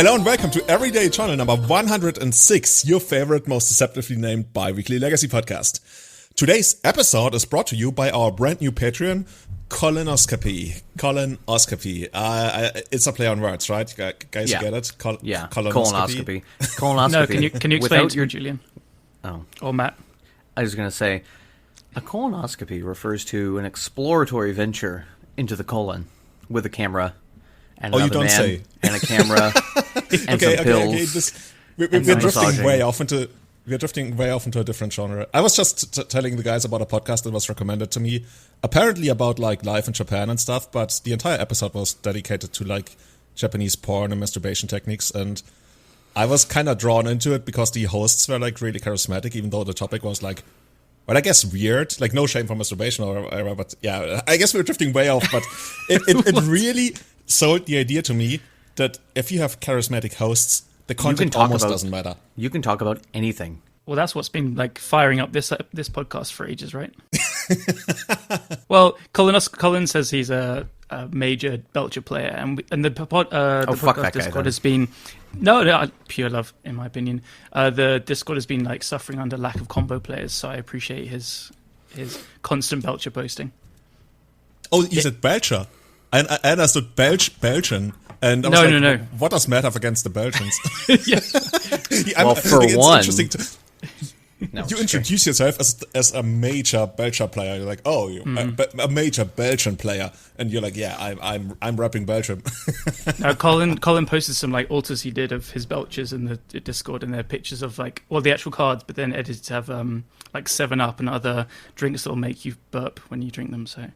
Hello and welcome to Everyday Channel number 106, your favorite, most deceptively named bi-weekly legacy podcast. Today's episode is brought to you by our brand new Patreon, Colonoscopy. Colonoscopy. It's a play on words, right? Guys, you get it? Colonoscopy. No, can you explain it to Julian? Oh. Or Matt? I was going to say, a colonoscopy refers to an exploratory venture into the colon with a camera and another man say. And a camera and some pills. We're drifting way off into a different genre. I was just telling the guys about a podcast that was recommended to me, apparently about like life in Japan and stuff, but the entire episode was dedicated to like Japanese porn and masturbation techniques, and I was kind of drawn into it because the hosts were like really charismatic, even though the topic was like, well, I guess weird, like no shame for masturbation or whatever, but yeah, I guess we're drifting way off, but it really sold the idea to me that if you have charismatic hosts, the content almost doesn't matter. You can talk about anything. Well, that's what's been like firing up this podcast for ages, right? Well, Colin says he's a major Belcher player, and the podcast Discord has been pure love in my opinion. The Discord has been like suffering under lack of combo players, so I appreciate his constant Belcher posting. Oh, you said Belcher? I understood Belgian. And I was no. What does Matt have against the Belgians? Well, for one, you introduce yourself as a major Belgian player. You're like, oh, a major Belgian player, and you're like, yeah, I'm rapping Belgium. Colin posted some like alters he did of his Belchers in the Discord, and they're pictures of like the actual cards, but then edited to have like 7-Up and other drinks that'll make you burp when you drink them. So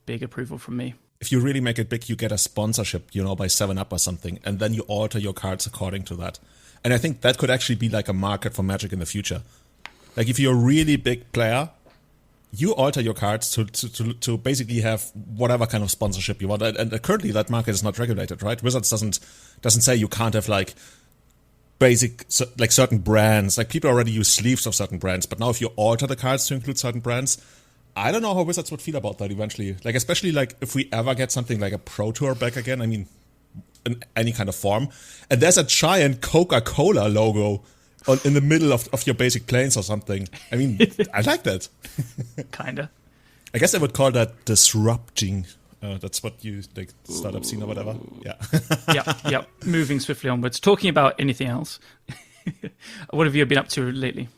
big approval from me. If you really make it big, you get a sponsorship, by 7-Up or something, and then you alter your cards according to that. And I think that could actually be like a market for Magic in the future. Like if you're a really big player, you alter your cards to basically have whatever kind of sponsorship you want. And currently that market is not regulated, right? Wizards doesn't say you can't have like certain brands. Like people already use sleeves of certain brands, but now if you alter the cards to include certain brands, I don't know how Wizards would feel about that eventually. Like, especially like if we ever get something like a Pro Tour back again, I mean, in any kind of form, and there's a giant Coca-Cola logo in the middle of your basic planes or something. I mean, I like that. Kinda. I guess I would call that disrupting. That's what you like startup scene or whatever. Yeah. Yep. Moving swiftly onwards. Talking about anything else. What have you been up to lately?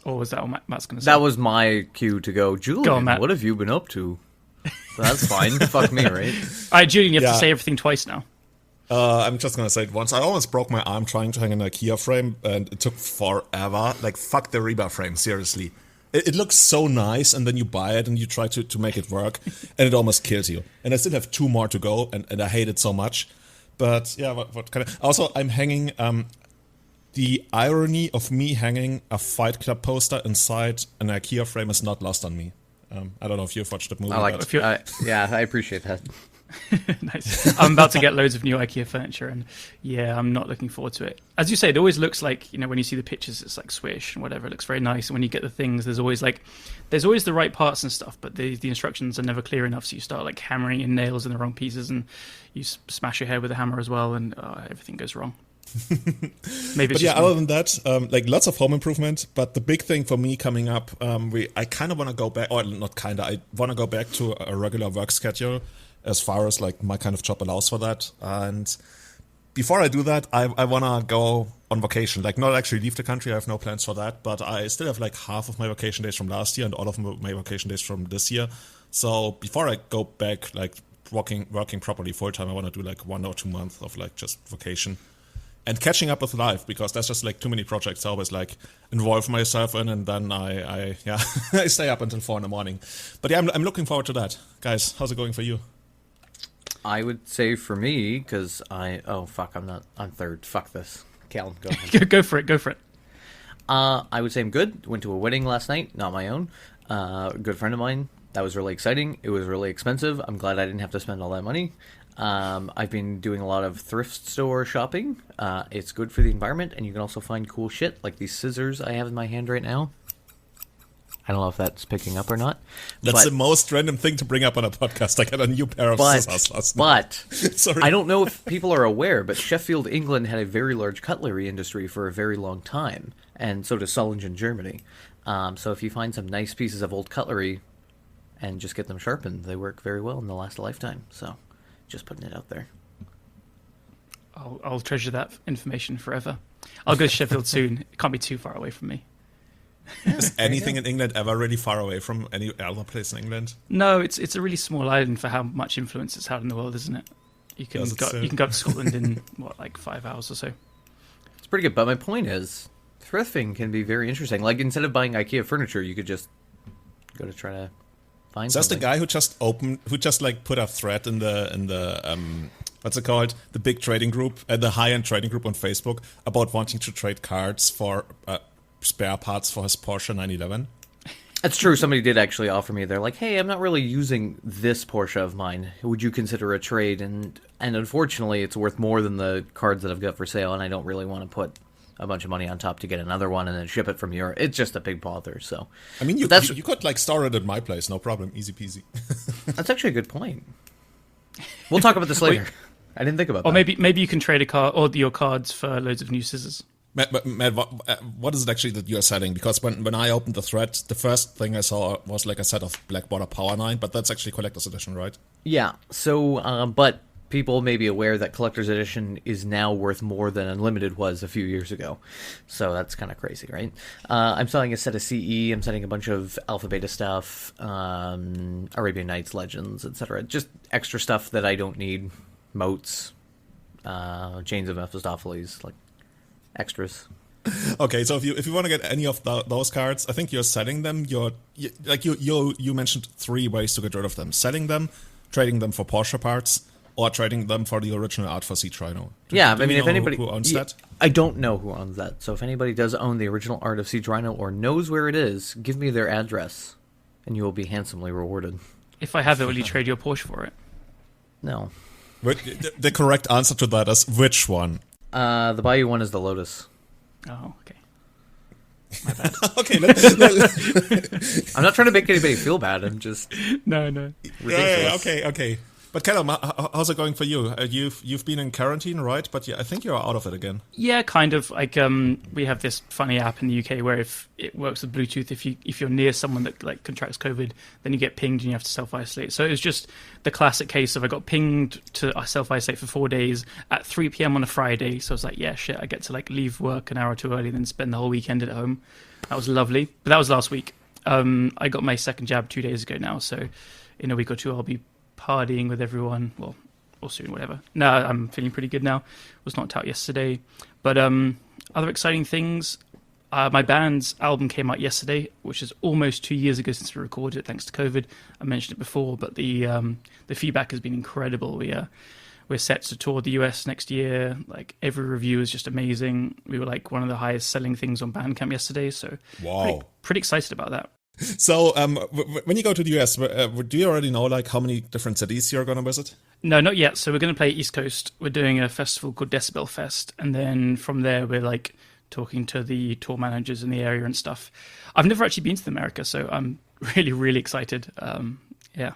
Or was that what Matt's going to say? That was my cue to go, Julian, go on, Matt. What have you been up to? Well, that's fine. Fuck me, right? All right, Julian, you have to say everything twice now. I'm just going to say it once. I almost broke my arm trying to hang an IKEA frame, and it took forever. Like, fuck the Ribba Frame, seriously. It looks so nice, and then you buy it, and you try to make it work, and it almost kills you. And I still have 2 more to go, and I hate it so much. But, yeah, what kind of... Also, I'm hanging... The irony of me hanging a Fight Club poster inside an IKEA frame is not lost on me. I don't know if you've watched that movie. I appreciate that. Nice. I'm about to get loads of new IKEA furniture, and yeah, I'm not looking forward to it. As you say, it always looks like, when you see the pictures, it's like swish and whatever. It looks very nice, and when you get the things, there's always the right parts and stuff, but the instructions are never clear enough, so you start like hammering in nails in the wrong pieces, and you smash your head with a hammer as well, and everything goes wrong. Maybe but yeah, other than that, like lots of home improvement. But the big thing for me coming up, I kind of want to go back, or not kind of, I want to go back to a regular work schedule as far as like my kind of job allows for that. And before I do that, I want to go on vacation, like not actually leave the country. I have no plans for that, but I still have like half of my vacation days from last year and all of my vacation days from this year. So before I go back, like working properly full time, I want to do like 1 or 2 months of like just vacation. And catching up with life, because there's just like too many projects I always like involve myself in, and then I stay up until 4 a.m. But yeah, I'm looking forward to that. Guys, how's it going for you? I would say for me, because I'm third. Fuck this. Callum, go ahead. Go for it. I would say I'm good. Went to a wedding last night, not my own. A good friend of mine. That was really exciting. It was really expensive. I'm glad I didn't have to spend all that money. I've been doing a lot of thrift store shopping. It's good for the environment, and you can also find cool shit like these scissors I have in my hand right now. I don't know if that's picking up or not. That's the most random thing to bring up on a podcast. I got a new pair of scissors last night. But Sorry. I don't know if people are aware, but Sheffield, England had a very large cutlery industry for a very long time, and so does Solingen, Germany. So if you find some nice pieces of old cutlery and just get them sharpened, they work very well and they'll last a lifetime. So just putting it out there. I'll treasure that information forever. I'll go to Sheffield soon. It can't be too far away from me. Is anything in England ever really far away from any other place in England? No, it's a really small island for how much influence it's had in the world, isn't it? You can go to Scotland in like 5 hours or so. It's pretty good, but my point is, thrifting can be very interesting. Like instead of buying IKEA furniture, you could just go to try to find. So that's something. the guy who just like put a thread in the what's it called? The big trading group, the high-end trading group on Facebook about wanting to trade cards for spare parts for his Porsche 911. That's true. Somebody did actually offer me. They're like, "Hey, I'm not really using this Porsche of mine. Would you consider a trade?" And unfortunately, it's worth more than the cards that I've got for sale, and I don't really want to put a bunch of money on top to get another one and then ship it from Europe. It's just a big bother. So, I mean, you could like store it at my place, no problem, easy peasy. That's actually a good point. We'll talk about this later. I didn't think about that. Or maybe you can trade a card or your cards for loads of new scissors. Matt, what is it actually that you're selling? Because when I opened the thread, the first thing I saw was like a set of Blackwater Power 9, but that's actually collector's edition, right? Yeah. So, but people may be aware that collector's edition is now worth more than Unlimited was a few years ago. So that's kind of crazy, right? I'm selling a set of CE. I'm selling a bunch of Alpha Beta stuff, Arabian Nights, Legends, etc. Just extra stuff that I don't need. Moats, Chains of Mephistopheles, like extras. Okay, so if you want to get any of those cards, I think you're selling them. You mentioned 3 ways to get rid of them: selling them, trading them for Porsche parts, or trading them for the original art for Sea Rhino. Yeah, I mean, if anybody who owns that, I don't know who owns that. So if anybody does own the original art of Sea Rhino or knows where it is, give me their address, and you will be handsomely rewarded. If I have it, will you trade your Porsche for it? No. The correct answer to that is which one? The Bayou one is the Lotus. Oh, okay. My bad. Okay, I'm not trying to make anybody feel bad. I'm just no. Ridiculous. Yeah, okay. But Callum, how's it going for you? You've been in quarantine, right? But yeah, I think you're out of it again. Yeah, kind of. Like we have this funny app in the UK where if it works with Bluetooth, if you're near someone that like contracts COVID, then you get pinged and you have to self-isolate. So it was just the classic case of I got pinged to self-isolate for 4 days at 3 p.m. on a Friday. So I was like, yeah, shit, I get to like leave work an hour too early, then spend the whole weekend at home. That was lovely. But that was last week. I got my second jab 2 days ago now, so in a week or two I'll be partying with everyone, well, or soon, whatever. No, I'm feeling pretty good now. Was knocked out yesterday. But other exciting things, my band's album came out yesterday, which is almost 2 years ago since we recorded it, thanks to COVID. I mentioned it before, but the feedback has been incredible. We're set to tour the US next year. Like, every review is just amazing. We were like one of the highest selling things on Bandcamp yesterday, so wow, pretty excited about that. So, when you go to the US, do you already know like how many different cities you're going to visit? No, not yet. So we're going to play East Coast. We're doing a festival called Decibel Fest, and then from there we're like talking to the tour managers in the area and stuff. I've never actually been to America, so I'm really, really excited. Yeah,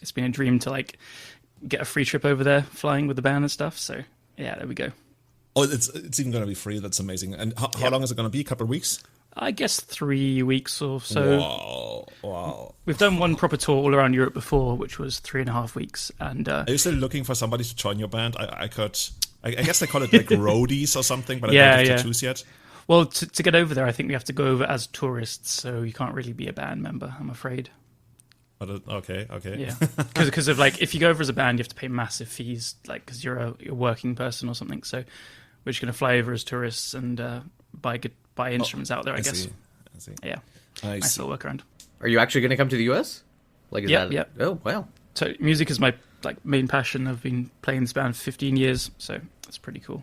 it's been a dream to like get a free trip over there, flying with the band and stuff. So yeah, there we go. Oh, it's even going to be free. That's amazing. And how long is it going to be? A couple of weeks? I guess 3 weeks or so. Wow. We've done one proper tour all around Europe before, which was 3.5 weeks. And are you still looking for somebody to join your band? I guess they call it like roadies or something, but I don't have to choose yet. Well, to get over there, I think we have to go over as tourists, so you can't really be a band member, I'm afraid. Okay. Yeah, because of like, if you go over as a band, you have to pay massive fees, like because you're a working person or something. So we're just going to fly over as tourists and buy instruments out there, I guess. I see. Yeah, nice little workaround. Are you actually going to come to the US? Like, yeah. Oh, wow. So music is my like main passion. I've been playing this band for 15 years, so that's pretty cool.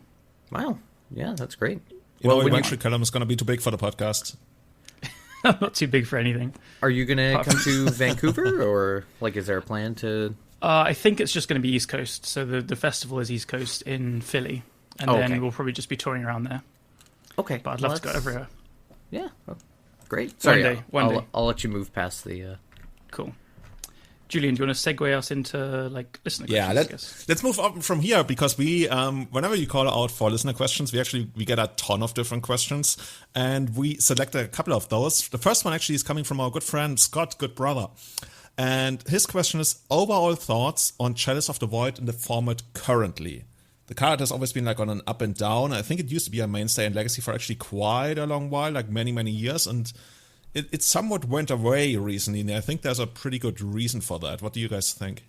Wow. Yeah, that's great. Eventually Callum is going to be too big for the podcast. I'm not too big for anything. Are you going to come to Vancouver, or like, is there a plan to? I think it's just going to be East Coast. So the festival is East Coast in Philly, and then we'll probably just be touring around there. Okay, but I'd love to go everywhere. Yeah, Great. Sorry, One day. I'll let you move past the... Cool. Julian, do you want to segue us into listener questions? Yeah, let's move on from here, because we, whenever you call out for listener questions, we get a ton of different questions, and we select a couple of those. The first one actually is coming from our good friend Scott, good brother, and his question is: overall thoughts on Chalice of the Void in the format currently. The card has always been on an up and down. I think it used to be a mainstay in Legacy for actually quite a long while, many years, and it somewhat went away recently, and I think there's a pretty good reason for that. What do you guys think?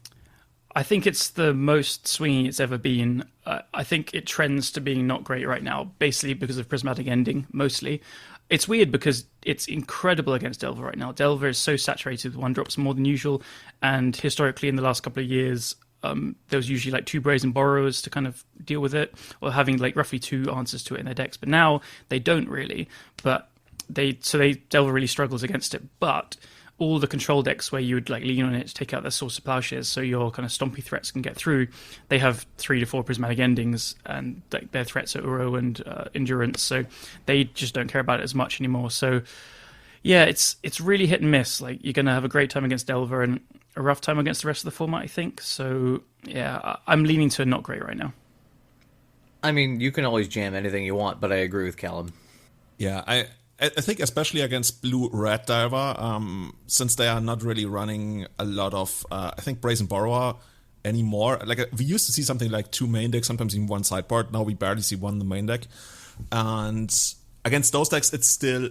I think it's the most swingy it's ever been. I think it trends to being not great right now, basically because of Prismatic Ending, mostly. It's weird because it's incredible against Delver right now. Delver is so saturated with 1-drops more than usual, and historically in the last couple of years, there was usually 2 Brazen Borrowers to kind of deal with it, or having roughly 2 answers to it in their decks. But now they don't really, but Delver really struggles against it. But all the control decks where you would lean on it to take out their Source of Plowshares, so your kind of stompy threats can get through, they have 3 to 4 Prismatic Endings, and their threats are Uro and Endurance, so they just don't care about it as much anymore. So yeah, it's really hit and miss. You're going to have a great time against Delver and a rough time against the rest of the format, I think. So yeah, I'm leaning to not great right now. I mean, you can always jam anything you want, but I agree with Callum. Yeah, I think especially against blue-red Delver, since they are not really running a lot of, I think, Brazen Borrower anymore. We used to see something like 2 main decks, sometimes even 1 sideboard. Now we barely see 1 in the main deck. And against those decks, it's still,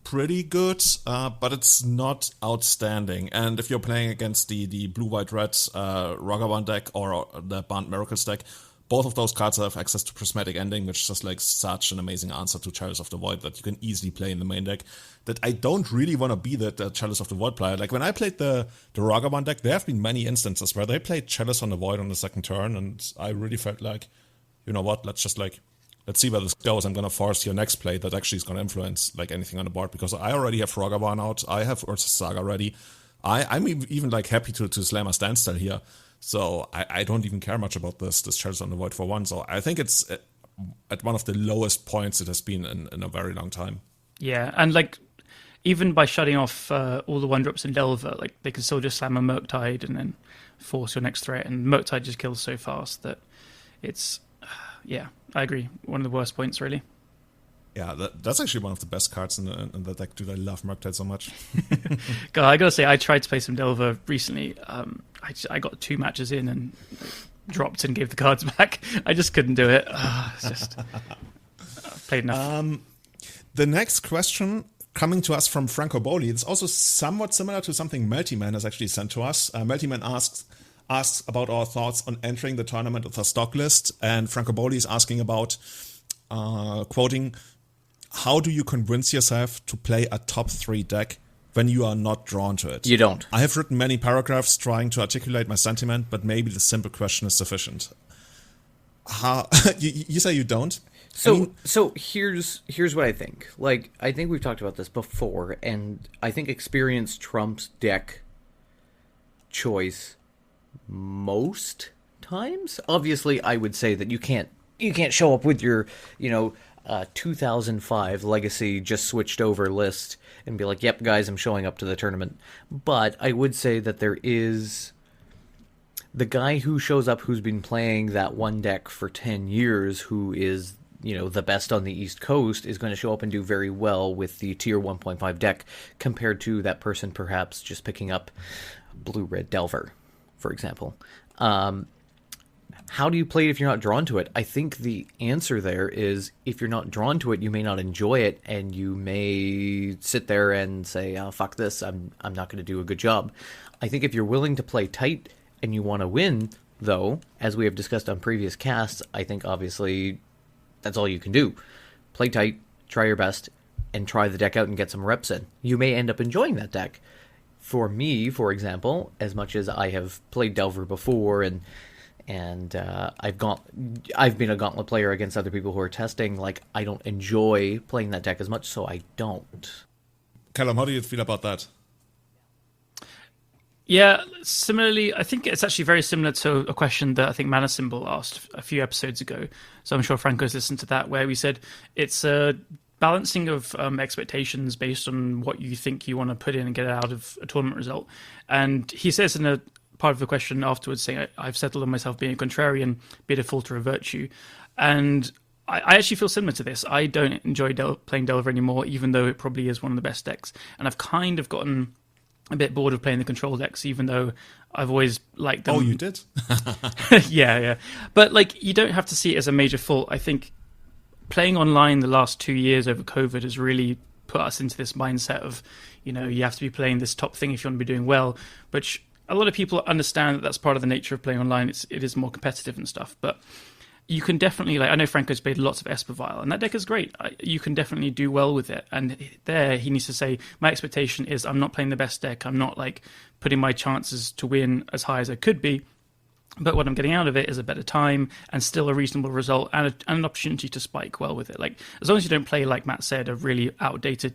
pretty good, but it's not outstanding. And if you're playing against the blue-white-red Ragavan deck or the Band Miracles deck, both of those cards have access to Prismatic Ending, which is just such an amazing answer to Chalice of the Void that you can easily play in the main deck, that I don't really want to be the Chalice of the Void player. When I played the Ragavan deck, there have been many instances where they played Chalice on the Void on the second turn, and I really felt you know what, let's see where this goes. I'm going to force your next play that actually is going to influence anything on the board, because I already have Ragavan out, I have Urza Saga ready, I'm even happy to slam a standstill here. So I don't even care much about this Chalice on the Void for 1. So I think it's at one of the lowest points it has been in a very long time. Yeah, and even by shutting off all the 1-drops in Delver, they can still just slam a Murktide and then force your next threat. And Murktide just kills so fast that it's, yeah, I agree. One of the worst points, really. Yeah, that's actually one of the best cards in the deck. Dude, I love Murktide so much. God, I gotta say, I tried to play some Delver recently. I got 2 matches in and dropped and gave the cards back. I just couldn't do it. It's just played enough. The next question coming to us from Franco Boli. It's also somewhat similar to something Meltyman has actually sent to us. Meltyman asks about our thoughts on entering the tournament with a stock list, and Franco Boli is asking about quoting, how do you convince yourself to play a top 3 deck when you are not drawn to it? You don't. I have written many paragraphs trying to articulate my sentiment, but maybe the simple question is sufficient. You say you don't? So here's what I think. I think we've talked about this before, and I think experience trumps deck choice most times. Obviously, I would say that you can't show up with your 2005 Legacy just switched over list and be like, yep, guys, I'm showing up to the tournament. But I would say that there is the guy who shows up who's been playing that one deck for 10 years, who is, the best on the East Coast, is going to show up and do very well with the tier 1.5 deck compared to that person perhaps just picking up blue-red Delver, for example. How do you play it if you're not drawn to it? I think the answer there is, if you're not drawn to it, you may not enjoy it, and you may sit there and say, oh, fuck this, I'm not going to do a good job. I think if you're willing to play tight and you want to win, though, as we have discussed on previous casts, I think obviously that's all you can do. Play tight, try your best, and try the deck out and get some reps in. You may end up enjoying that deck. For me, for example, as much as I have played Delver before and I've been a gauntlet player against other people who are testing, I don't enjoy playing that deck as much, so I don't. Callum, how do you feel about that? Yeah, similarly, I think it's actually very similar to a question that I think Mana Symbol asked a few episodes ago. So I'm sure Franco's listened to that, where we said it's a balancing of expectations based on what you think you want to put in and get out of a tournament result. And he says in a part of the question afterwards, saying, I've settled on myself being a contrarian, be it a fault or a virtue. And I actually feel similar to this. I don't enjoy playing Delver anymore, even though it probably is one of the best decks. And I've kind of gotten a bit bored of playing the control decks, even though I've always liked them. Oh, you did? Yeah. But like, you don't have to see it as a major fault. I think playing online the last 2 years over COVID has really put us into this mindset of, you have to be playing this top thing if you want to be doing well, which a lot of people understand that that's part of the nature of playing online. It is more competitive and stuff, but you can definitely, I know Franco's played lots of Espervile, and that deck is great. You can definitely do well with it. And there, he needs to say, my expectation is I'm not playing the best deck. I'm not, putting my chances to win as high as I could be. But what I'm getting out of it is a better time and still a reasonable result and an opportunity to spike well with it. As long as you don't play, like Matt said, a really outdated,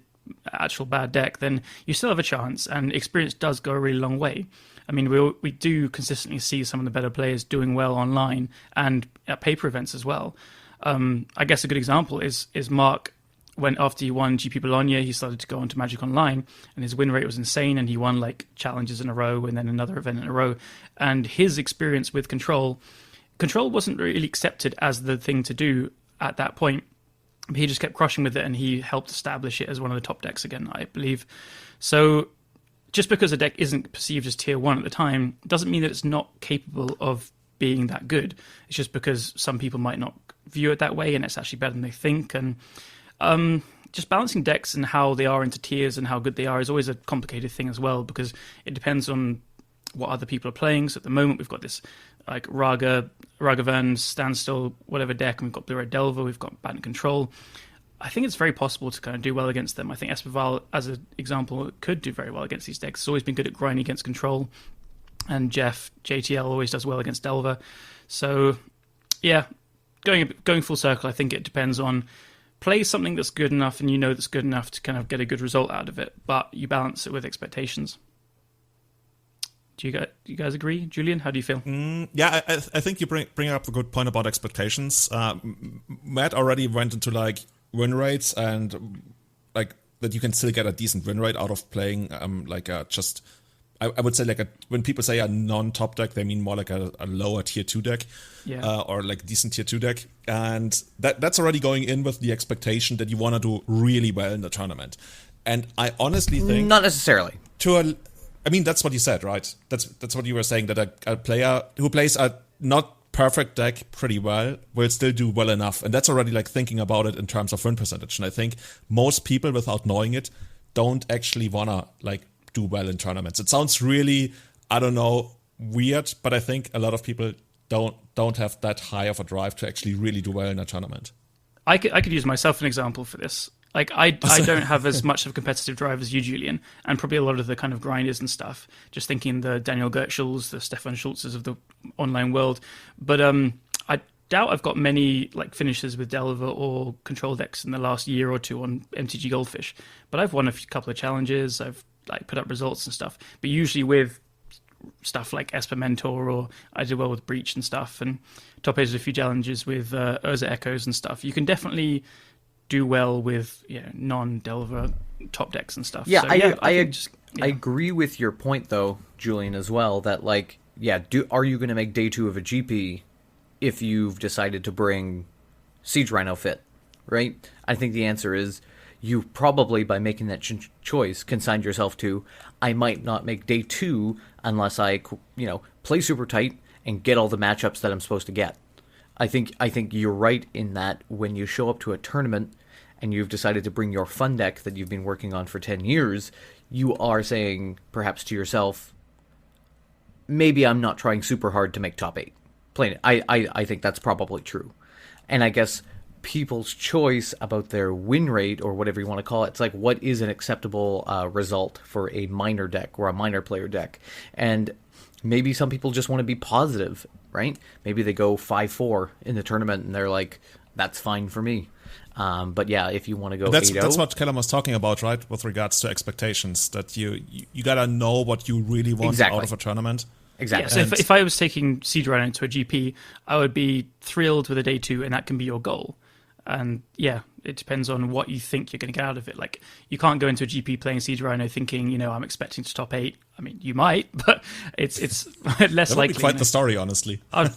actual bad deck, then you still have a chance, and experience does go a really long way. I mean, we do consistently see some of the better players doing well online and at paper events as well. I guess a good example is Mark. When after he won GP Bologna, he started to go on to Magic Online, and his win rate was insane, and he won challenges in a row and then another event in a row. And his experience with Control wasn't really accepted as the thing to do at that point. But he just kept crushing with it, and he helped establish it as one of the top decks again, I believe. So just because a deck isn't perceived as tier 1 at the time doesn't mean that it's not capable of being that good. It's just because some people might not view it that way, and it's actually better than they think. And just balancing decks and how they are into tiers and how good they are is always a complicated thing as well, because it depends on what other people are playing. So at the moment we've got this Ragavan, Standstill, whatever deck, and we've got Blue Red Delver, we've got Bandit Control. I think it's very possible to kind of do well against them. I think Espervile, as an example, could do very well against these decks. It's always been good at grinding against Control, and JTL always does well against Delver. So yeah, going full circle, I think it depends on play something that's good enough, and that's good enough to kind of get a good result out of it, but you balance it with expectations. Do you guys agree? Julian, how do you feel? Yeah, I think you bring up a good point about expectations. Matt already went into win rates and that you can still get a decent win rate out of playing I would say when people say a non-top deck, they mean more like a lower tier 2 deck, or decent tier 2 deck, and that's already going in with the expectation that you want to do really well in the tournament. And I honestly think not necessarily. I mean, that's what you said, right? That's what you were saying, that a player who plays a not perfect deck pretty well will still do well enough, and that's already thinking about it in terms of win percentage. And I think most people, without knowing it, don't actually wanna do well in tournaments. It sounds really, I don't know, weird, but I think a lot of people don't have that high of a drive to actually really do well in a tournament. I could use myself an example for this. I don't have as much of a competitive drive as you, Julian, and probably a lot of the kind of grinders and stuff. Just thinking the Daniel Gertschels, the Stefan Schultzes of the online world. But I doubt I've got many finishes with Delver or control decks in the last year or two on MTG Goldfish. But I've won a couple of challenges. I've put up results and stuff. But usually with stuff like Esper Mentor, or I did well with Breach and stuff, and top airs a few challenges with Urza Echoes and stuff. You can definitely do well with non-Delver top decks and stuff. Yeah, so, I agree with your point though, Julian, as well, that are you going to make day 2 of a GP if you've decided to bring Siege Rhino Fit, right? I think the answer is you probably, by making that choice, consigned yourself to, I might not make day 2 unless I play super tight and get all the matchups that I'm supposed to get. I think you're right in that when you show up to a tournament and you've decided to bring your fun deck that you've been working on for 10 years, you are saying perhaps to yourself, maybe I'm not trying super hard to make top 8. Plain it. I think that's probably true. And I guess people's choice about their win rate, or whatever you want to call it, it's what is an acceptable result for a minor deck or a minor player deck. And maybe some people just want to be positive, right? Maybe they go 5-4 in the tournament and they're like, that's fine for me. But yeah, if you want to go 8-0... That's what Callum was talking about, right? With regards to expectations, that you gotta know what you really want out of a tournament. Exactly. Yeah, so if I was taking Siege Rhino into a GP, I would be thrilled with a day 2, and that can be your goal. And yeah, it depends on what you think you're going to get out of it. Like, you can't go into a GP playing Siege Rhino thinking, you know, I'm expecting to top 8. I mean, you might, but it's less that would likely. be quite the story, honestly. I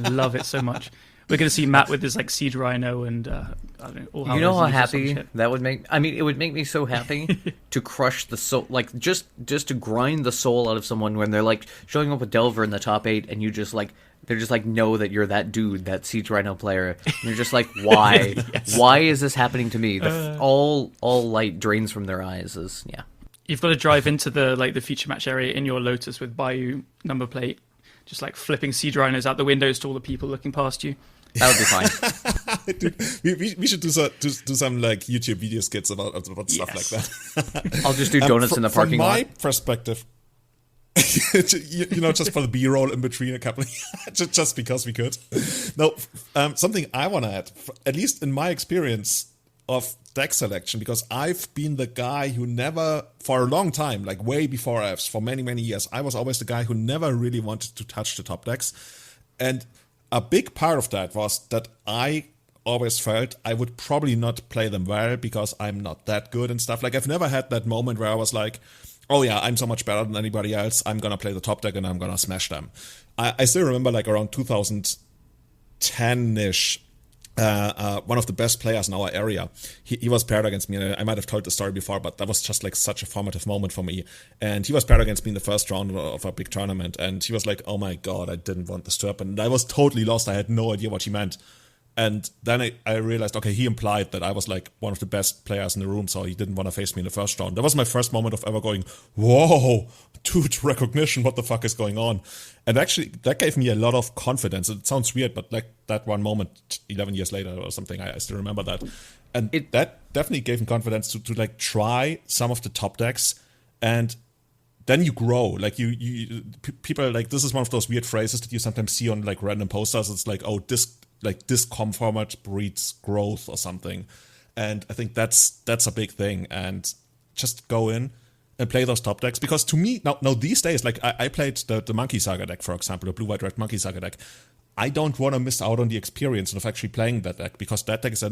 love it so much. We're going to see Matt with his like Siege Rhino and I don't know. All you know how happy that would make? I mean, it would make me so happy to crush the soul, like just to grind the soul out of someone when they're like showing up with Delver in the top 8, and you just like they're just like know that you're that dude, that Siege Rhino player. And you're just like, why? Yes. Why is this happening to me? All light drains from their eyes. You've got to drive into the feature match area in your Lotus with Bayou number plate, just like flipping Siege Rhinos out the windows to all the people looking past you. That would be fine. Dude, we should do some like YouTube video skits about stuff like that. I'll just do donuts in the parking lot. From my perspective, just for the B-roll in between a couple, just because we could. No, something I want to add, at least in my experience of deck selection, because I've been the guy who never, for a long time, like way before Fs, for many, many years, I was always the guy who never really wanted to touch the top decks. And a big part of that was that I always felt I would probably not play them well because I'm not that good and stuff. Like, I've never had that moment where I was like, oh yeah, I'm so much better than anybody else, I'm gonna play the top deck and I'm gonna smash them. I still remember, like, around 2010-ish, one of the best players in our area, he was paired against me, and I might have told the story before, but that was just like such a formative moment for me. And he was paired against me in the first round of a big tournament, and he was like, oh my god, I didn't want this to happen. And I was totally lost. I had no idea what he meant. And then I realized, okay, he implied that I was like one of the best players in the room, so he didn't want to face me in the first round. That was my first moment of ever going, whoa, dude, recognition, what the fuck is going on? And actually, that gave me a lot of confidence. It sounds weird, but like that one moment 11 years later or something, I still remember that. And that definitely gave me confidence to like try some of the top decks, and then you grow. Like people like, this is one of those weird phrases that you sometimes see on like random posters. It's like, oh, this com format breeds growth or something. And I think that's a big thing. And just go in and play those top decks. Because to me, now these days, like I played the Monkey Saga deck, for example, the blue-white-red Monkey Saga deck. I don't want to miss out on the experience of actually playing that deck, because that deck is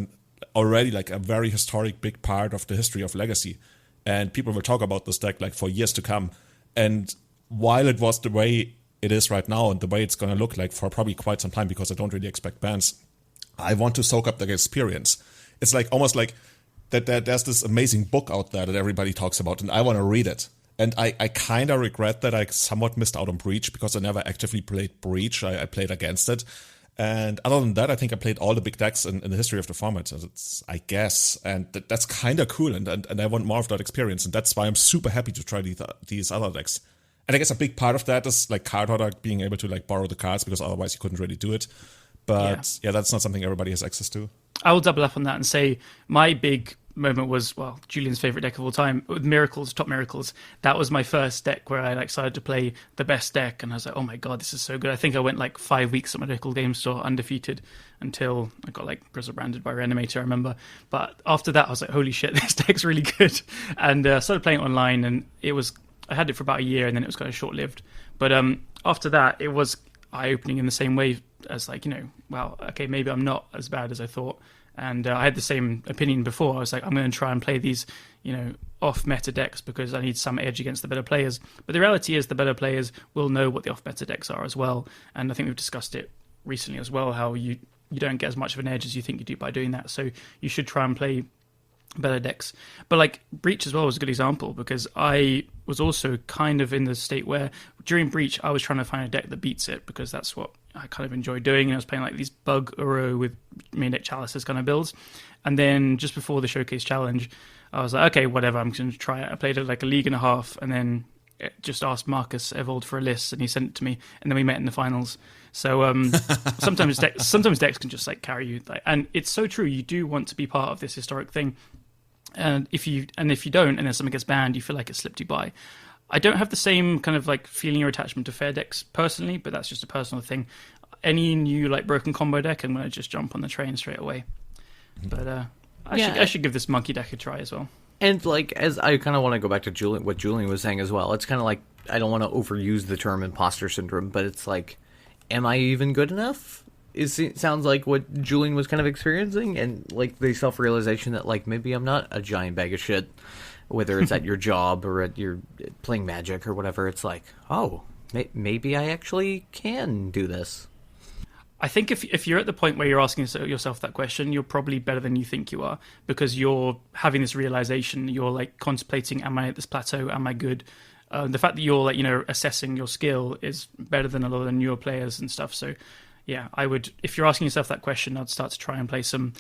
already like a very historic big part of the history of Legacy. And people will talk about this deck like for years to come. And while it was the way it is right now and the way it's going to look like for probably quite some time, because I don't really expect bans, I want to soak up the experience. It's like almost like that there's this amazing book out there that everybody talks about, and I want to read it. And I kind of regret that I somewhat missed out on Breach, because I never actively played Breach. I played against it. And other than that, I think I played all the big decks in the history of the format, I guess. And that's kind of cool, and I want more of that experience. And that's why I'm super happy to try these other decks. And I guess a big part of that is like Card Art being able to like borrow the cards, because otherwise you couldn't really do it. But yeah, that's not something everybody has access to. I will double up on that and say my big moment was, well, Julian's favorite deck of all time, with Miracles, Top Miracles. That was my first deck where I like started to play the best deck, and I was like, oh my god, this is so good. I think I went like 5 weeks at my local game store undefeated until I got like grizzle branded by Reanimator, I remember. But after that, I was like, holy shit, this deck's really good. And started playing it online, and I had it for about a year, and then it was kind of short-lived. But after that, it was eye-opening in the same way as like, wow, okay, maybe I'm not as bad as I thought. And I had the same opinion before. I was like, I'm going to try and play these, off-meta decks because I need some edge against the better players. But the reality is the better players will know what the off-meta decks are as well. And I think we've discussed it recently as well, how you don't get as much of an edge as you think you do by doing that. So you should try and play better decks. But like Breach as well was a good example, because I was also kind of in the state where during Breach I was trying to find a deck that beats it, because that's what I kind of enjoy doing, and I was playing like these bug Uro with main deck Chalices kind of builds. And then just before the Showcase Challenge, I was like, okay, whatever, I'm going to try it. I played it like a league and a half, and then just asked Marcus Evold for a list, and he sent it to me, and then we met in the finals. So sometimes decks can just like carry you, and it's so true. You do want to be part of this historic thing, and if you don't, and then something gets banned, you feel like it slipped you by. I don't have the same kind of like feeling or attachment to fair decks personally, but that's just a personal thing. Any new like broken combo deck, I'm going to just jump on the train straight away. But I should give this monkey deck a try as well. And like, as I kind of want to go back to what Julian was saying as well, it's kind of like, I don't want to overuse the term imposter syndrome, but it's like, am I even good enough? it sounds like what Julian was kind of experiencing, and like the self-realization that like maybe I'm not a giant bag of shit, whether it's at your job or at your playing Magic or whatever. It's like, oh, maybe I actually can do this. I think if you're at the point where you're asking yourself that question, you're probably better than you think you are, because you're having this realization. You're like contemplating, am I at this plateau? Am I good? The fact that you're like, assessing your skill is better than a lot of the newer players and stuff. So yeah, I would, if you're asking yourself that question, I'd start to try and play some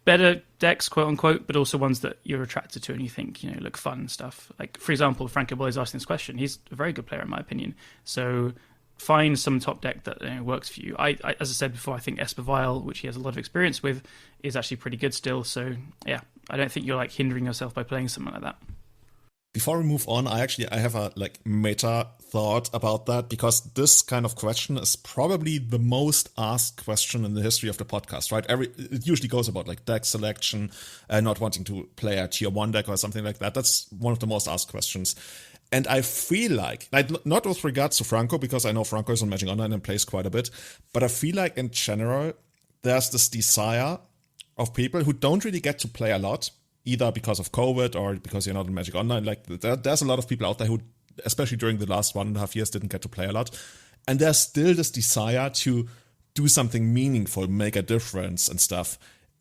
better decks, quote unquote, but also ones that you're attracted to and you think, look fun and stuff. Like, for example, Franco Boy is asking this question. He's a very good player in my opinion. So find some top deck that works for you. I, as I said before, I think Esper Vial, which he has a lot of experience with, is actually pretty good still. So yeah, I don't think you're like hindering yourself by playing something like that. Before we move on, I have a meta thought about that, because this kind of question is probably the most asked question in the history of the podcast, right? It usually goes about like deck selection and not wanting to play a tier 1 deck or something like that. That's one of the most asked questions. And I feel like, not with regards to Franco, because I know Franco is on Magic Online and plays quite a bit, but I feel like in general, there's this desire of people who don't really get to play a lot, either because of COVID or because you're not in Magic Online. Like, there's a lot of people out there who, especially during the last 1.5 years, didn't get to play a lot. And there's still this desire to do something meaningful, make a difference and stuff.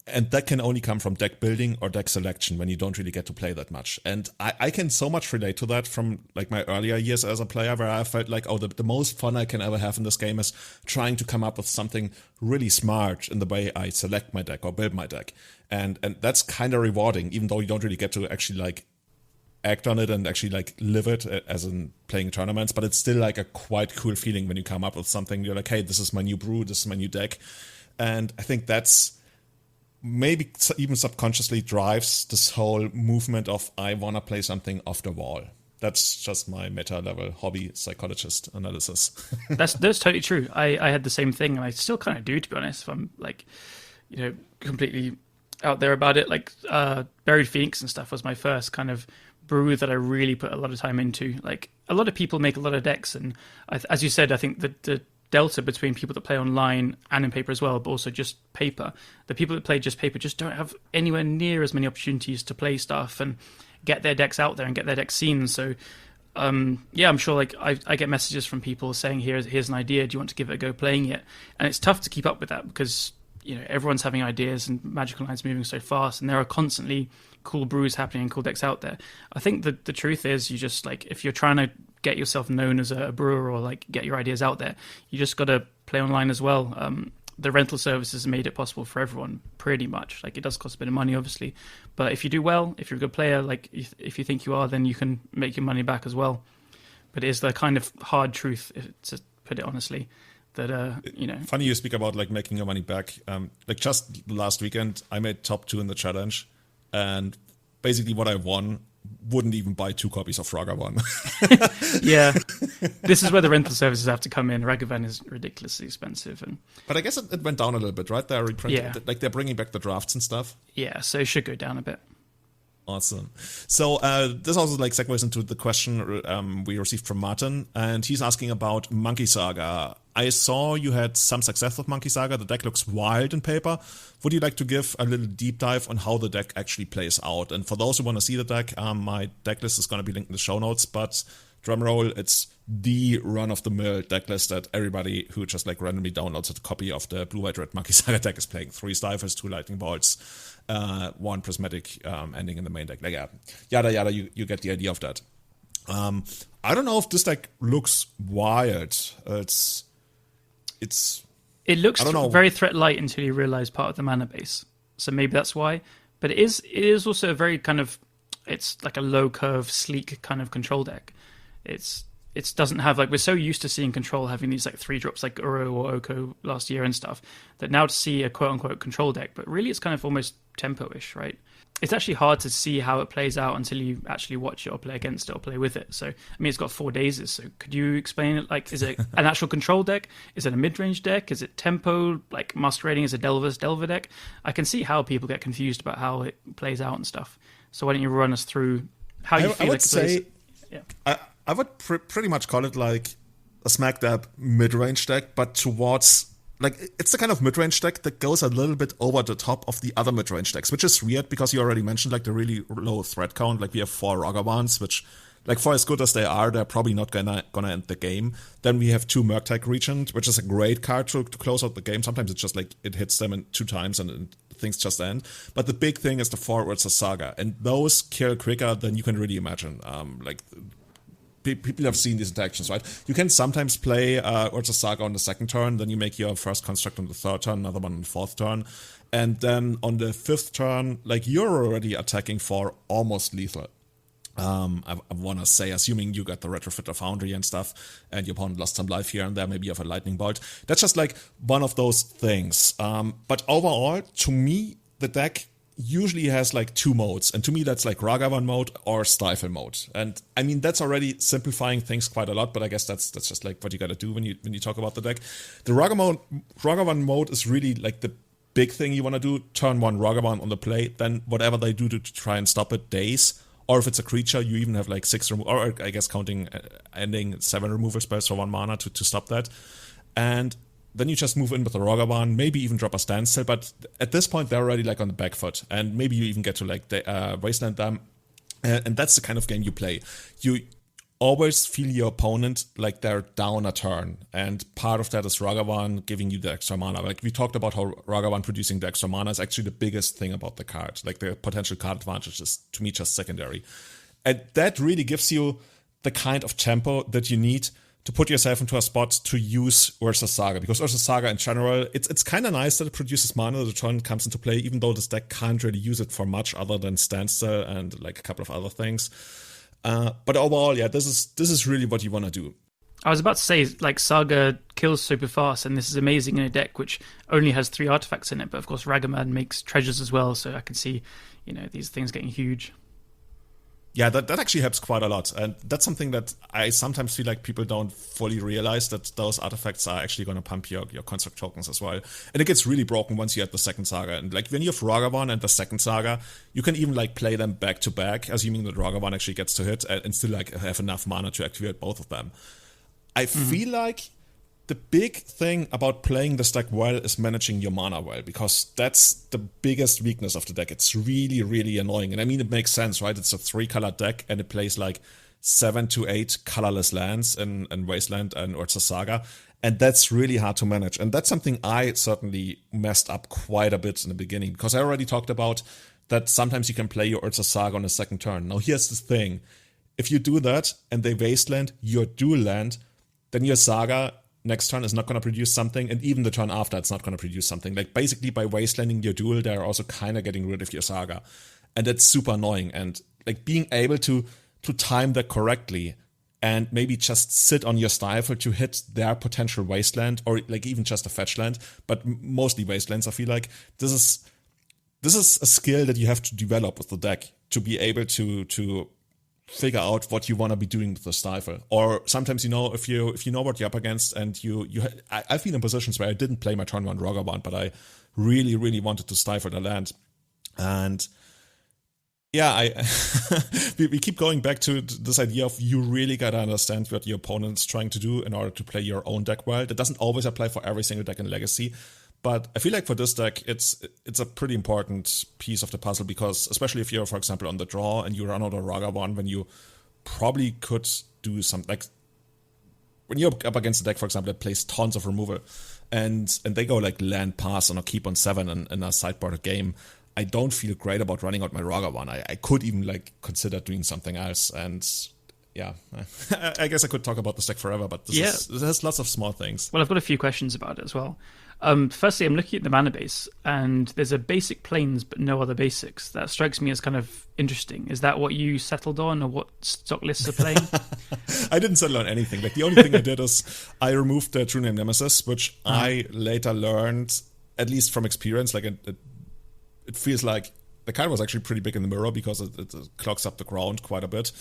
And that can only come from deck building or deck selection when you don't really get to play that much. And I can so much relate to that from like my earlier years as a player, where I felt like, the most fun I can ever have in this game is trying to come up with something really smart in the way I select my deck or build my deck. And that's kind of rewarding, even though you don't really get to actually like act on it and actually like live it as in playing tournaments. But it's still like a quite cool feeling when you come up with something. You're like, hey, this is my new brew, this is my new deck. And I think that's maybe even subconsciously drives this whole movement of I want to play something off the wall. That's just my meta-level hobby psychologist analysis. That's totally true. I had the same thing, and I still kind of do, to be honest, if I'm like, completely out there about it. Like Buried Phoenix and stuff was my first kind of brew that I really put a lot of time into. Like, a lot of people make a lot of decks, and as you said, I think that the delta between people that play online and in paper as well, but also just paper, the people that play just paper just don't have anywhere near as many opportunities to play stuff and get their decks out there and get their decks seen. So yeah, I'm sure like I get messages from people saying, here's an idea, do you want to give it a go playing it? And it's tough to keep up with that, because everyone's having ideas and Magic Online's moving so fast, and there are constantly cool brews happening and cool decks out there. I think that the truth is, you just like, if you're trying to get yourself known as a brewer or like get your ideas out there, you just got to play online as well. The rental services made it possible for everyone, pretty much. Like, it does cost a bit of money, obviously, but if you do well, if you're a good player, like if you think you are, then you can make your money back as well. But it is the kind of hard truth, to put it honestly, that Funny you speak about like making your money back. Like, just last weekend, I made top 2 in the challenge, and basically what I won wouldn't even buy 2 copies of Ragavan. Yeah, this is where the rental services have to come in. Ragavan is ridiculously expensive, but I guess it went down a little bit, right? They're like they're bringing back the drafts and stuff. Yeah, so it should go down a bit. Awesome. So this also like segues into the question we received from Martin, and he's asking about Monkey Saga. I saw you had some success with Monkey Saga. The deck looks wild in paper. Would you like to give a little deep dive on how the deck actually plays out? And for those who want to see the deck, my deck list is going to be linked in the show notes, but drumroll, it's the run-of-the-mill deck list that everybody who just like randomly downloads a copy of the Blue-White-Red Monkey Saga deck is playing. 3 Stifles, 2 Lightning Bolts, 1 Prismatic ending in the main deck. Like, yeah, yada yada, you get the idea of that. I don't know if this deck looks wild. It looks very threat light until you realize part of the mana base. So maybe that's why. But it is also a very kind of, it's like a low curve, sleek kind of control deck. It doesn't have, like, we're so used to seeing control having these like 3 drops like Uro or Oko last year and stuff, that now to see a quote unquote control deck, but really it's kind of almost tempo-ish, right? It's actually hard to see how it plays out until you actually watch it or play against it or play with it. So, I mean, it's got 4 dazes. So could you explain it? Like, is it an actual control deck? Is it a mid-range deck? Is it tempo, like masquerading as a Delver deck? I can see how people get confused about how it plays out and stuff. So why don't you run us through how you feel like it plays? Yeah. I would pretty much call it like a smack dab mid-range deck, but towards like, it's the kind of mid-range deck that goes a little bit over the top of the other mid-range decks, which is weird because you already mentioned, like, the really low threat count. Like, we have 4 Rogavans, which, like, for as good as they are, they're probably not gonna end the game. Then we have 2 Murktide Regent, which is a great card to close out the game. Sometimes it's just, like, it hits them in 2 times and things just end. But the big thing is the 4 Urza Saga, and those kill quicker than you can really imagine. Like, people have seen these interactions, right? You can sometimes play Urza Saga on the 2nd turn, then you make your first construct on the 3rd turn, another one on the 4th turn, and then on the 5th turn, like, you're already attacking for almost lethal. I want to say, assuming you got the Retrofitter Foundry and stuff, and your opponent lost some life here and there, maybe you have a Lightning Bolt. That's just, like, one of those things. But overall, to me, the deck usually has, like, 2 modes, and to me that's like Ragavan mode or Stifle mode. And I mean, that's already simplifying things quite a lot, but I guess that's just like what you gotta do when you talk about the deck. The Ragavan mode is really like the big thing you want to do. Turn 1 Ragavan on the play, then whatever they do to try and stop it, daze. Or if it's a creature, you even have like 6 or I guess counting ending 7 removal spells for 1 mana to stop that. And then you just move in with the Ragavan, maybe even drop a standstill, but at this point they're already like on the back foot, and maybe you even get to like the Wasteland them, and that's the kind of game you play. You always feel your opponent like they're down a turn, and part of that is Ragavan giving you the extra mana. Like, we talked about how Ragavan producing the extra mana is actually the biggest thing about the card. Like, the potential card advantage is, to me, just secondary. And that really gives you the kind of tempo that you need to put yourself into a spot to use Urza Saga. Because Urza Saga in general, it's kind of nice that it produces mana the turn comes into play, even though this deck can't really use it for much other than standstill and like a couple of other things. But overall, yeah, this is really what you want to do. I was about to say, like, Saga kills super fast, and this is amazing in a deck which only has 3 artifacts in it. But of course, Ragavan makes treasures as well, so I can see, these things getting huge. Yeah, that actually helps quite a lot. And that's something that I sometimes feel like people don't fully realize, that those artifacts are actually going to pump your construct tokens as well. And it gets really broken once you have the 2nd Saga. And like, when you have Ragavan and the 2nd Saga, you can even like play them back to back, assuming that Ragavan actually gets to hit and still like have enough mana to activate both of them. I feel like the big thing about playing this deck well is managing your mana well, because that's the biggest weakness of the deck. It's really, really annoying. And I mean, it makes sense, right? It's a 3-color deck, and it plays like 7 to 8 colorless lands in Wasteland and Urza Saga. And that's really hard to manage. And that's something I certainly messed up quite a bit in the beginning, because I already talked about that sometimes you can play your Urza Saga on the 2nd turn. Now, here's the thing. If you do that and they Wasteland your dual land, then your Saga next turn is not going to produce something, and even the turn after it's not going to produce something. Like, basically by wastelanding your duel, they're also kind of getting rid of your Saga, and that's super annoying. And like, being able to time that correctly and maybe just sit on your Stifle to hit their potential wasteland, or like even just a Fetchland, but mostly wastelands, I feel like this is a skill that you have to develop with the deck to be able to figure out what you want to be doing with the Stifle. Or sometimes, if you know what you're up against, and I've been in positions where I didn't play my turn 1 Ragavan, but I really, really wanted to Stifle the land. And yeah, we keep going back to this idea of you really gotta understand what your opponent's trying to do in order to play your own deck well. That doesn't always apply for every single deck in Legacy, but I feel like for this deck, it's a pretty important piece of the puzzle, because especially if you're, for example, on the draw and you run out of Ragavan, when you probably could do something like when you're up against a deck, for example, that plays tons of removal, and they go like land pass or keep on 7 in a sideboard game, I don't feel great about running out my Ragavan. I could even like consider doing something else, and yeah, I guess I could talk about this deck forever, but this has lots of small things. Well, I've got a few questions about it as well. Firstly, I'm looking at the mana base, and there's a basic plains, but no other basics. That strikes me as kind of interesting. Is that what you settled on, or what stock lists are playing? I didn't settle on anything. Like, the only thing I did is I removed the True Name Nemesis, which I later learned, at least from experience, like it feels like the card was actually pretty big in the mirror, because it clogs up the ground quite a bit.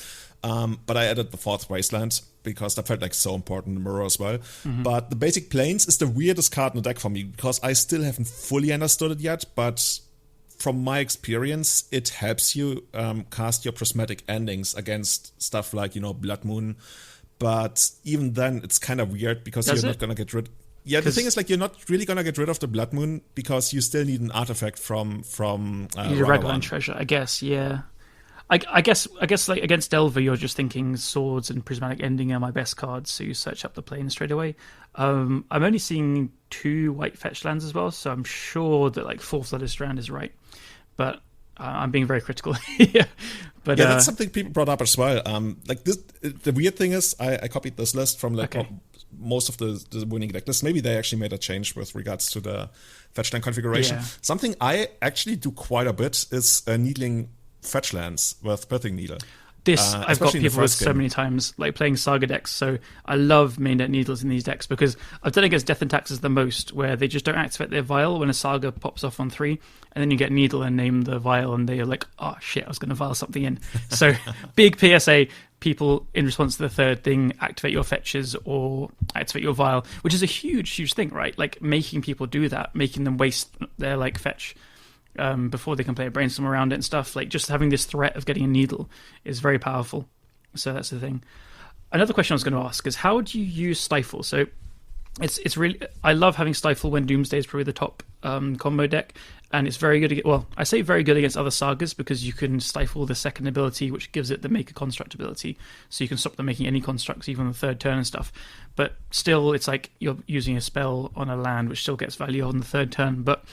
But I added the 4th Wasteland because that felt like so important in the mirror as well. Mm-hmm. But the basic plains is the weirdest card in the deck for me, because I still haven't fully understood it yet. But from my experience, it helps you cast your prismatic endings against stuff like, Blood Moon. But even then, it's kind of weird, because you're not going to get rid. Yeah, the thing is, like, you're not really gonna get rid of the Blood Moon because you still need an artifact from you Ragavan treasure, I guess. Yeah, I guess like against Delver, you're just thinking swords and prismatic ending are my best cards, so you search up the plane straight away. I'm only seeing 2 white fetch lands as well, so I'm sure that like Fourth Blooded Strand is right, but I'm being very critical here. But yeah, that's something people brought up as well. Like this, the weird thing is, I copied this list from like most of the winning deck lists. Maybe they actually made a change with regards to the fetchland configuration. Yeah. Something I actually do quite a bit is needling fetchlands with Pithing Needle. This I've got people with so many times, like playing Saga decks. So I love main deck Needles in these decks because I've done it against Death and Taxes the most, where they just don't activate their Vial when a Saga pops off on 3, and then you get Needle and name the Vial, and they're like, oh shit, I was going to Vial something in. So big PSA, people in response to the third thing, activate your fetches or activate your Vial, which is a huge thing, right? Like making people do that, making them waste their like fetch before they can play a brainstorm around it and stuff. Like just having this threat of getting a Needle is very powerful. So that's the thing. Another question I was going to ask is, how do you use Stifle? So it's really, I love having Stifle when Doomsday is probably the top combo deck, and it's very good. Well, I say very good against other sagas because you can Stifle the second ability, which gives it the make a construct ability, so you can stop them making any constructs even on the third turn and stuff. But still, it's like you're using a spell on a land, which still gets value on the third turn. But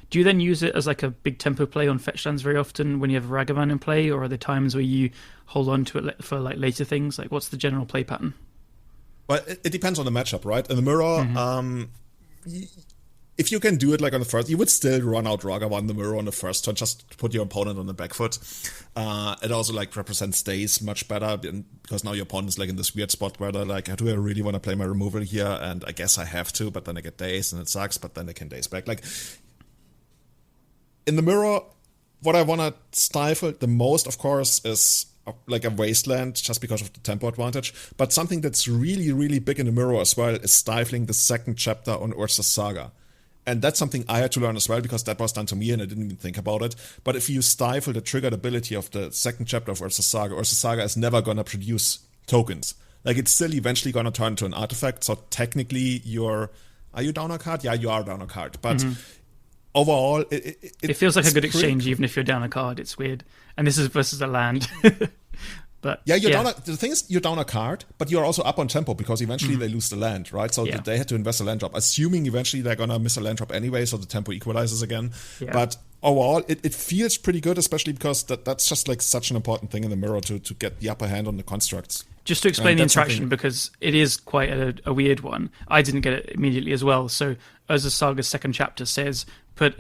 do you then use it as like a big tempo play on fetch lands very often when you have Ragavan in play, or are there times where you hold on to it for like later things? Like, what's the general play pattern? Well, it depends on the matchup, right? In the mirror, if you can do it like on the first, you would still run out Ragavan in the mirror on the first turn, just to put your opponent on the back foot. It also like represents days much better because now your opponent's like in this weird spot where they're like, do I really want to play my removal here? And I guess I have to, but then I get days and it sucks, but then they can days back. Like in the mirror, what I want to stifle the most, of course, is like a wasteland, just because of the tempo advantage. But something that's really big in the mirror as well is stifling the second chapter on Urza's Saga. And that's something I had to learn as well, because that was done to me and I didn't even think about it. But if you stifle the triggered ability of the second chapter of Urza's Saga is never going to produce tokens. Like, it's still eventually going to turn into an artifact. So technically, are you down a card? Yeah, you are down a card. But overall, it feels like a good exchange, even if you're down a card. It's weird. And this is versus a land. But yeah, the thing is, you're down a card, but you're also up on tempo because eventually they lose the land, right? So they had to invest a land drop, assuming eventually they're going to miss a land drop anyway, so the tempo equalizes again. Yeah. But overall, it feels pretty good, especially because that's just like such an important thing in the mirror to get the upper hand on the constructs. Just to explain the interaction, because it is quite a weird one. I didn't get it immediately as well. So Urza's Saga's second chapter says, put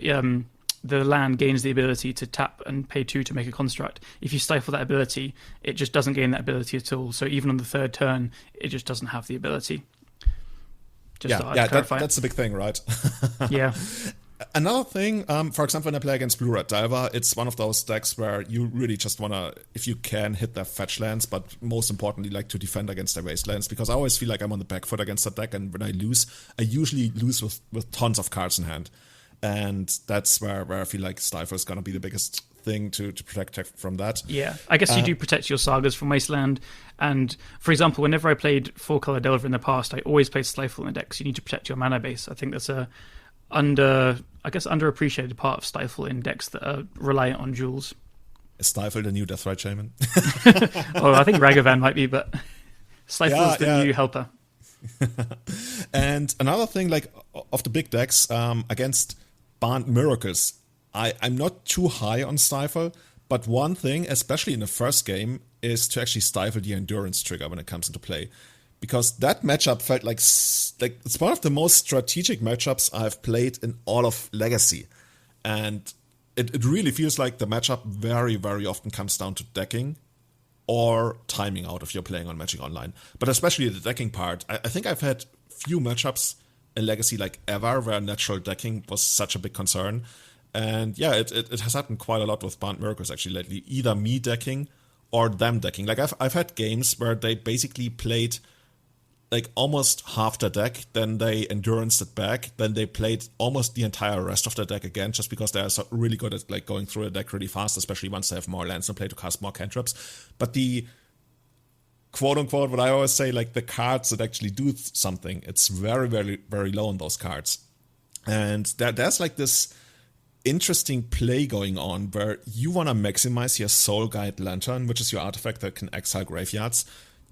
the land gains the ability to tap and pay 2 to make a construct. If you stifle that ability, it just doesn't gain that ability at all. So even on the third turn, it just doesn't have the ability. That's the big thing, right? Yeah. Another thing, for example, when I play against Blue-Red Diver, it's one of those decks where you really just want to, if you can, hit their fetch lands, but most importantly, like to defend against their wastelands, because I always feel like I'm on the back foot against that deck, and when I lose, I usually lose with tons of cards in hand. And that's where I feel like Stifle is going to be the biggest thing to protect from that. Yeah, I guess you do protect your sagas from Wasteland. And, for example, whenever I played 4-color Delver in the past, I always played Stifle in the deck, so you need to protect your mana base. I think that's a underappreciated part of Stifle in decks that are reliant on jewels. Is Stifle the new Deathrite Shaman? Oh, I think Ragavan might be, but Stifle is the new helper. And another thing, like, of the big decks, against Banned Miracles, I'm not too high on Stifle, but one thing, especially in the first game, is to actually stifle the Endurance trigger when it comes into play. Because that matchup felt like it's one of the most strategic matchups I've played in all of Legacy. And it really feels like the matchup very often comes down to decking or timing out if you're playing on Magic Online. But especially the decking part, I think I've had few matchups in Legacy like ever where natural decking was such a big concern. And yeah, it has happened quite a lot with Banned Miracles actually lately. Either me decking or them decking. Like I've had games where they basically played like almost half the deck, then they enduranced it back, then they played almost the entire rest of the deck again, just because they're so really good at like going through the deck really fast, especially once they have more lands in play to cast more cantrips. But quote unquote, what I always say, like the cards that actually do something, it's very, very, very low on those cards. And there's like this interesting play going on where you want to maximize your Soul Guide Lantern, which is your artifact that can exile graveyards.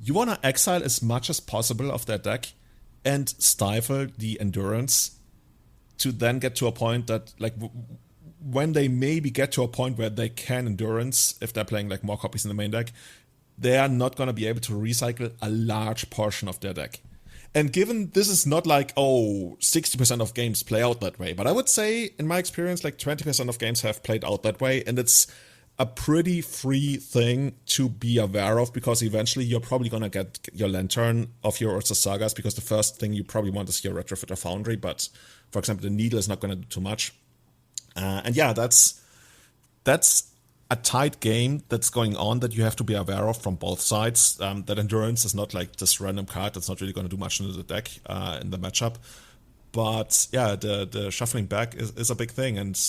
You want to exile as much as possible of their deck and stifle the endurance to then get to a point that, like, when they maybe get to a point where they can endurance, if they're playing like more copies in the main deck, they are not going to be able to recycle a large portion of their deck. And given this is not like, 60% of games play out that way, but I would say, in my experience, like 20% of games have played out that way, and it's a pretty free thing to be aware of, because eventually you're probably going to get your Lantern of your Urza Sagas, because the first thing you probably want is your Retrofitter Foundry, but, for example, the Needle is not going to do too much. And yeah, that's a tight game that's going on that you have to be aware of from both sides. That Endurance is not like this random card that's not really going to do much into the deck in the matchup. But yeah, the shuffling back is a big thing, and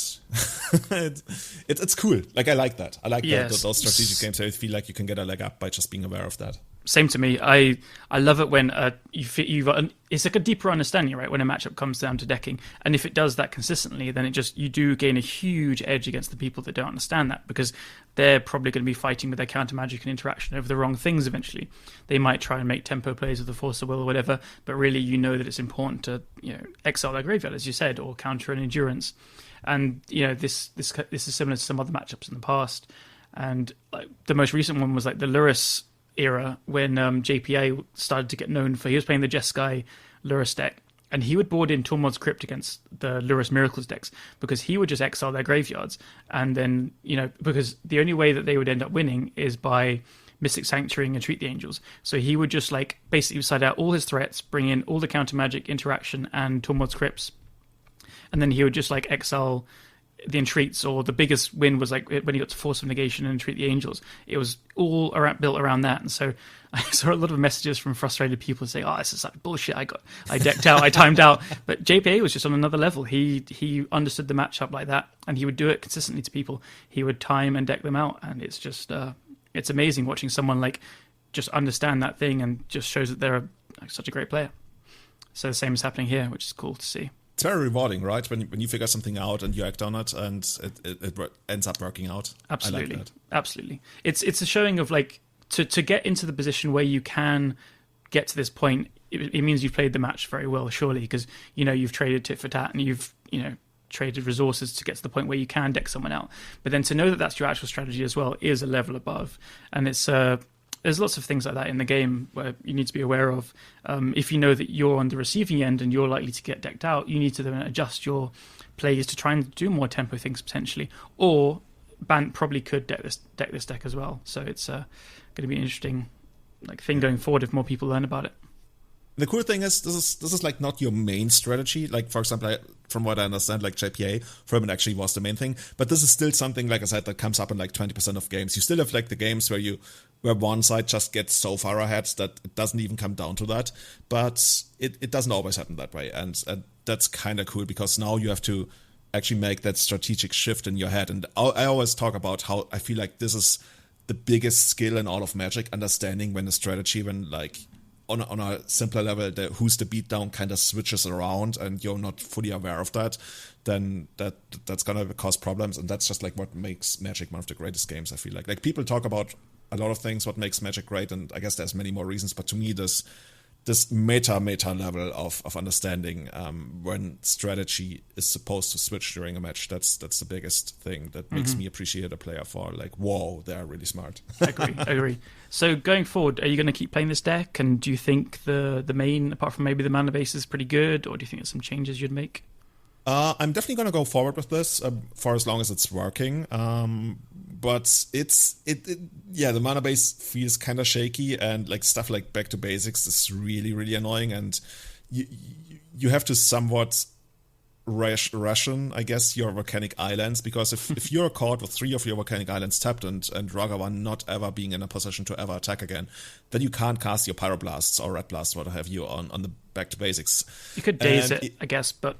it's cool. Like, I like that. I like those strategic games. I feel like you can get a leg up by just being aware of that. Same to me. I love it when it's like a deeper understanding, right? When a matchup comes down to decking, and if it does that consistently, then you do gain a huge edge against the people that don't understand that, because they're probably going to be fighting with their counter magic and interaction over the wrong things eventually. They might try and make tempo plays with the Force of Will or whatever, but really that it's important to exile their graveyard, as you said, or counter an endurance. And this is similar to some other matchups in the past. And like the most recent one was like the Lurrus era, when JPA started to get known for, he was playing the Jeskai Lurrus deck, and he would board in Tormod's Crypt against the Lurrus Miracles decks, because he would just exile their graveyards, and then because the only way that they would end up winning is by Mystic Sanctuary and Treat the Angels. So he would just like basically side out all his threats, bring in all the counter magic, interaction, and Tormod's Crypts, and then he would just like exile the Entreats. Or the biggest win was like when he got to Force of Negation and Entreat the Angels. It was all built around that. And so I saw a lot of messages from frustrated people saying, this is like bullshit, I decked out, I timed out. But JPA was just on another level. He understood the matchup like that, and he would do it consistently to people. He would time and deck them out, and it's just it's amazing watching someone like just understand that thing, and just shows that they're such a great player. So the same is happening here, which is cool to see. It's very rewarding, right? When you figure something out and you act on it, and it ends up working out. Absolutely, I like that. Absolutely. It's a showing of like to get into the position where you can get to this point. It means you've played the match very well, surely, because you've traded tit for tat, and you've traded resources to get to the point where you can deck someone out. But then to know that that's your actual strategy as well is a level above, and it's there's lots of things like that in the game where you need to be aware of. If you know that you're on the receiving end and you're likely to get decked out, you need to then adjust your plays to try and do more tempo things potentially. Or Bant probably could deck this deck as well. So it's going to be an interesting thing going forward if more people learn about it. The cool thing is this is like not your main strategy. Like, for example, from what I understand, like JPA for him, it actually was the main thing. But this is still something, like I said, that comes up in like 20% of games. You still have like the games where one side just gets so far ahead that it doesn't even come down to that. But it doesn't always happen that way, and that's kind of cool, because now you have to actually make that strategic shift in your head. And I always talk about how I feel like this is the biggest skill in all of Magic, understanding when the strategy, when like on a simpler level, who's the beatdown kind of switches around and you're not fully aware of that, then that's gonna cause problems. And that's just like what makes Magic one of the greatest games, I feel like. Like, people talk about a lot of things what makes Magic great, and I guess there's many more reasons, but to me this meta level of understanding when strategy is supposed to switch during a match, that's the biggest thing that makes me appreciate a player for like, whoa, they're really smart. I agree. So going forward, are you going to keep playing this deck, and do you think the main, apart from maybe the mana base, is pretty good, or do you think there's some changes you'd make? I'm definitely going to go forward with this for as long as it's working. But the mana base feels kind of shaky, and like stuff like Back to Basics is really, really annoying, and you have to somewhat ration, I guess, your Volcanic Islands, because if you're caught with 3 of your Volcanic Islands tapped and Ragavan not ever being in a position to ever attack again, then you can't cast your Pyroblasts or Red Blast, what have you, on the Back to Basics. You could daze it, I guess, but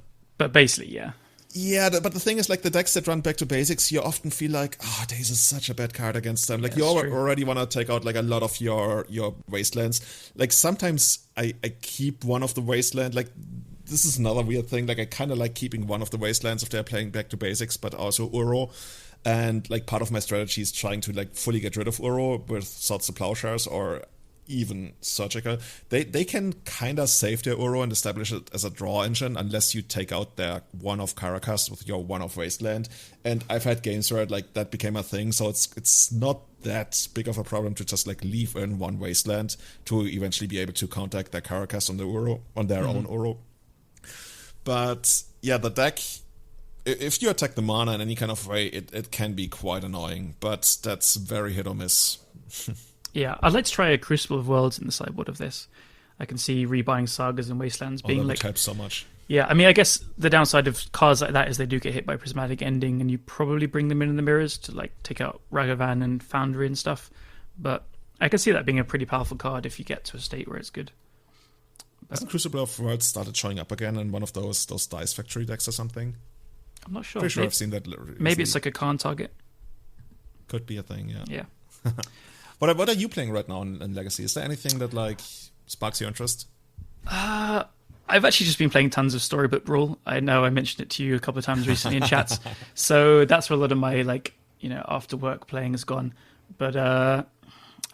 basically, yeah. Yeah, but the thing is, like, the decks that run back to basics, you often feel like, oh, this is such a bad card against them. Like, you already want to take out, like, a lot of your wastelands. Like, sometimes I keep one of the wasteland. Like, this is another weird thing. Like, I kind of like keeping one of the wastelands if they're playing back to basics, but also Uro. And, like, part of my strategy is trying to, like, fully get rid of Uro with Swords to Plowshares or even Surgical. They can kind of save their Uro and establish it as a draw engine unless you take out their one-off Caracas with your one-off Wasteland. And I've had games where, like, that became a thing, so it's not that big of a problem to just, like, leave in one Wasteland to eventually be able to counteract their Caracas on their own Uro. But, yeah, the deck, if you attack the mana in any kind of way, it can be quite annoying, but that's very hit or miss. Yeah, I'd like to try a Crucible of Worlds in the sideboard of this. I can see rebuying Sagas and Wastelands being that like... would help so much. Yeah, I mean, I guess the downside of cards like that is they do get hit by Prismatic Ending, and you probably bring them in the mirrors to, like, take out Ragavan and Foundry and stuff. But I can see that being a pretty powerful card if you get to a state where it's good. Hasn't Crucible of Worlds started showing up again in one of those Dice Factory decks or something? I'm not sure. Pretty sure I've seen that. Maybe it's like a Khan target. Could be a thing, yeah. Yeah. What are you playing right now in Legacy? Is there anything that, like, sparks your interest? I've actually just been playing tons of Storybook Brawl. I know I mentioned it to you a couple of times recently in chats. So that's where a lot of my, like, you know, after work playing has gone. But I